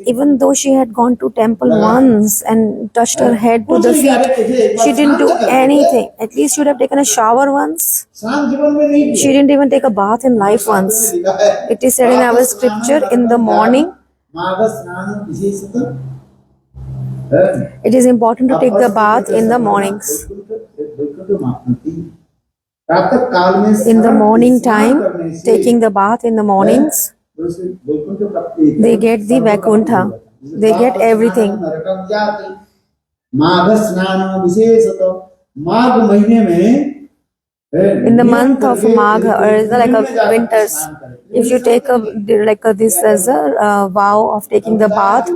even though she had gone to temple once and touched her head to the feet. She didn't do anything. At least she would have taken a shower once. शांत जीवन में नहीं She didn't even take a bath in life once. लिखा है It is said in our scripture, in the morning, माघ स्नान विशेषतः it is important to take the bath in the mornings. प्रातः काल में In the morning स्नान time, करने से taking the bath in the mornings, Vaikuntha प्राप्ति they get the Vaikuntha. They get everything. नरकम जाति माघ स्नान विशेषतः माघ महीने में In the month of Magha, or like a winters, if you take this as a vow of taking the bath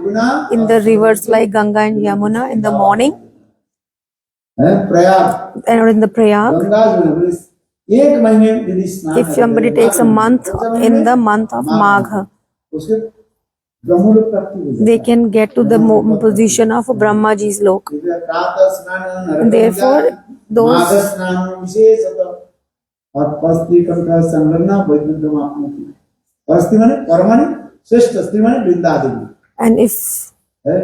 in the rivers like Ganga and Yamuna in the morning, Prayag or in the Prayag, Ganga जो है एक महीने यदि स्नान if somebody takes a month in the month of Magha, उसके ब्रह्मलोक प्राप्ति हो जाती they can get to the position of Brahma Ji's lok. है प्रातः स्नान And therefore, those माघ स्नान विशेषतः और परस्त्री कंठ संलग्न वैकुंठ मापनोति परस्त्री माने पर माने श्रेष्ठ स्त्री माने वृंदा देवी and if है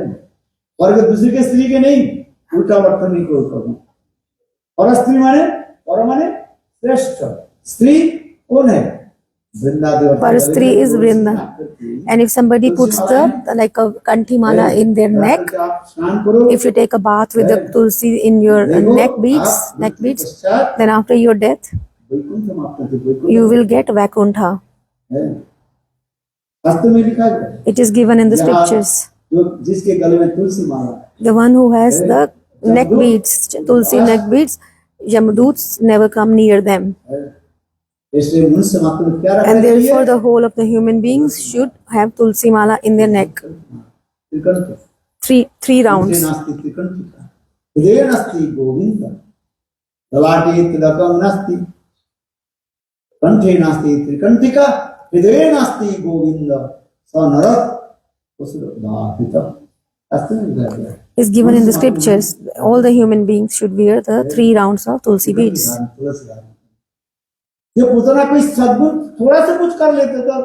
वर्ग दूसरी के स्त्री के नहीं उल्टा अर्थ नहीं कोई करना परस्त्री माने पर माने श्रेष्ठ स्त्री कौन है Vrinda Devi Parastri is Vrinda, and if somebody puts like a kantimala in their neck, स्नान करो if you take a bath with the tulsi in your neck beads, then after your death, Vaikuntha मापनोति Vaikuntha you will get Vaikuntha. है वास्तव में लिखा है It is given in the scriptures. जो जिसके गले में तुलसी माला The one who has the neck beads, tulsi neck beads, Yamaduts never come near them. है इसलिए मनुष्य मात्र में क्या रखना And चाहिए therefore, the whole of the human beings should have tulsi mala in their neck. त्रिकंठ Three rounds. नास्ति त्रिकंठिका हृदय नास्ति गोविंद ललाटे तिलकम नास्ति कंठे नास्ति त्रिकंठिका हृदय नास्ति गोविंद स नरक उसुरदाहितम वास्तव में लिखा है Is given in the scriptures. All the human beings should wear the 3 rounds of tulsi beads. ये पुतना कोई सद्गुण थोड़ा सा कुछ कर लेते तो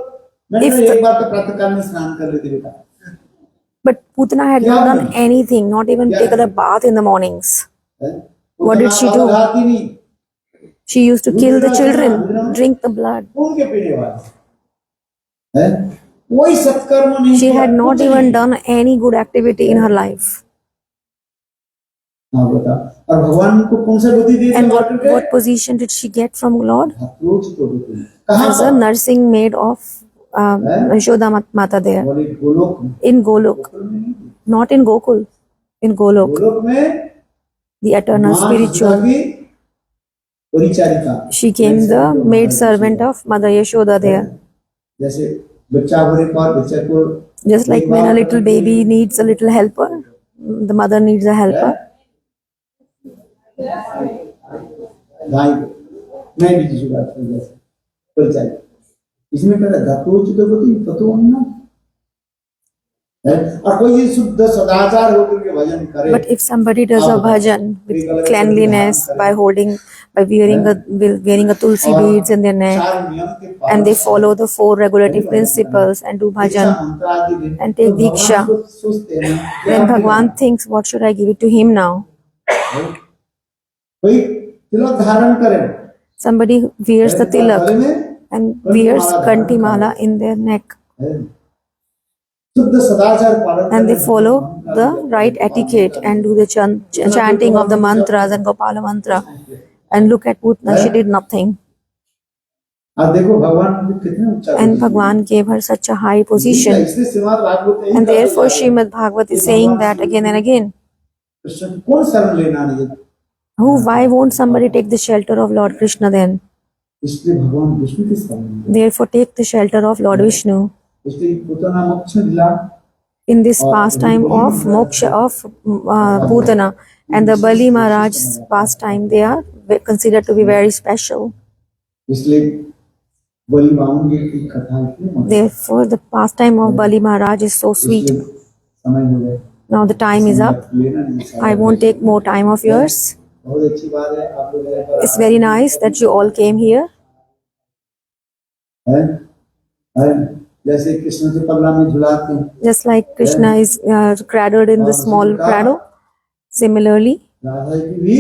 मैंने If- एक बार तो प्रातः काल में स्नान कर लेते बेटा But Putana had not done anything, not even taken a bath in the mornings. है? What did she do? Putana नहीं She used to kill the children, drink the blood. खून के पीने वाले हैं, कोई सत्कर्म नहीं She किया, had not कुछ even नहीं। done any good activity in her life. हाँ बता, और भगवान को कौन सा बुद्धि दी थी And मार करके? what position did she get from Lord? Approach तो बुद्धि कहाँ As a पर? nursing maid of Yashoda Mata there. बोले गोलोक में, In Golok. गोलोक में नहीं, Not in Gokul. In Golok. Golok में The eternal माँ spiritual. यशोदा की परिचारिका, She came the maid servant of Mother Yashoda there. जैसे बच्चा होने पर बच्चे को Just like when a little baby needs a little helper, the mother needs a helper. गाय को मैं भी किसी बात कर जैसे परिचारिका, इसमें क्या है? अप्रोच तो बुद्धि तत्व अन्ना है, और कोई शुद्ध सदाचार होकर के भजन करे, But if somebody does a bhajan with cleanliness by wearing a tulsi beads in their neck, चार नियम के पालन and they follow the 4 regulative principles and do bhajan, मंत्र आदि दे, and take तो भगवान diksha, को सोचते हैं ना, then Bhagwan thinks, what should I give it to him now? कोई तिलक धारण करे, Somebody wears the गले tilak में and wears kanti mala in their neck, है, शुद्ध सदाचार पालन and they करे, follow the right etiquette and do the chanting of the mantras and Gopala mantra. And look at Putna, she did nothing. और देखो भगवान को कितने ऊंचा And Bhagwan gave her such a high position. इसलिए श्रीमद् भागवत यही And कहता therefore है, Srimad Bhagavat is saying that again and again. Krishna की कौन शरण लेना नहीं है? Why won't somebody take the shelter of Lord Krishna then? इसलिए भगवान विष्णु की शरण लें। Therefore take the shelter of Lord Vishnu. इसलिए पुतना मोक्ष लीला In this pastime of moksha of Putana and the Bali Maharaj's pastime, they are considered to be very special. इसलिए बलि बामन की कथा इतनी मधुर है। Therefore the pastime of Bali Maharaj is so sweet. इसलिए समय हो गया, Now the time is up. लेना नहीं चाहिए। I won't take more time of yours. बहुत अच्छी बात है आप लोग यहाँ पर It's very nice that you all came here. हैं? हैं? जैसे कृष्ण के पल्ला में झुलाते हैं, Just like Krishna is cradled in the small cradle, similarly Radha ji भी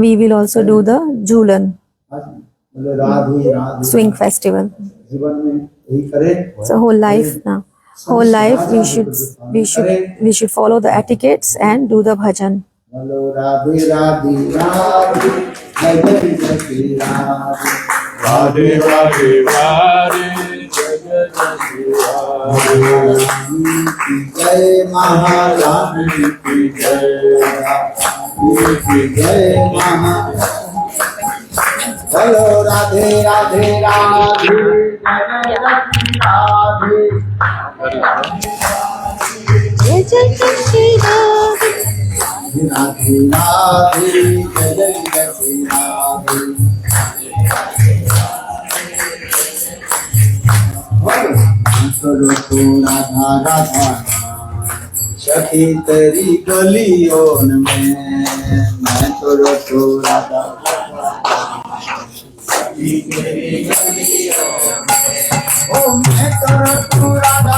we will also do the Jhulan बोले राधे राधे swing festival. जीवन में यही करें। So whole life now, whole life we should follow the etiquettes and do the bhajan. बोलो राधे राधे राधे जय जय जय Shri Radhe Radhe Radhe Radhe Jai Jai Shri Radhe रानी की जय महारानी की जय रानी की जय महा बोलो राधे राधे राधे जय जय श्री राधे राधे राधे जय जय श्री राधे करो तो राधा राधा सखी तेरी गलियों में मैं करो तो राधा सखी तेरी गलियों में ओ मैं करो तो राधा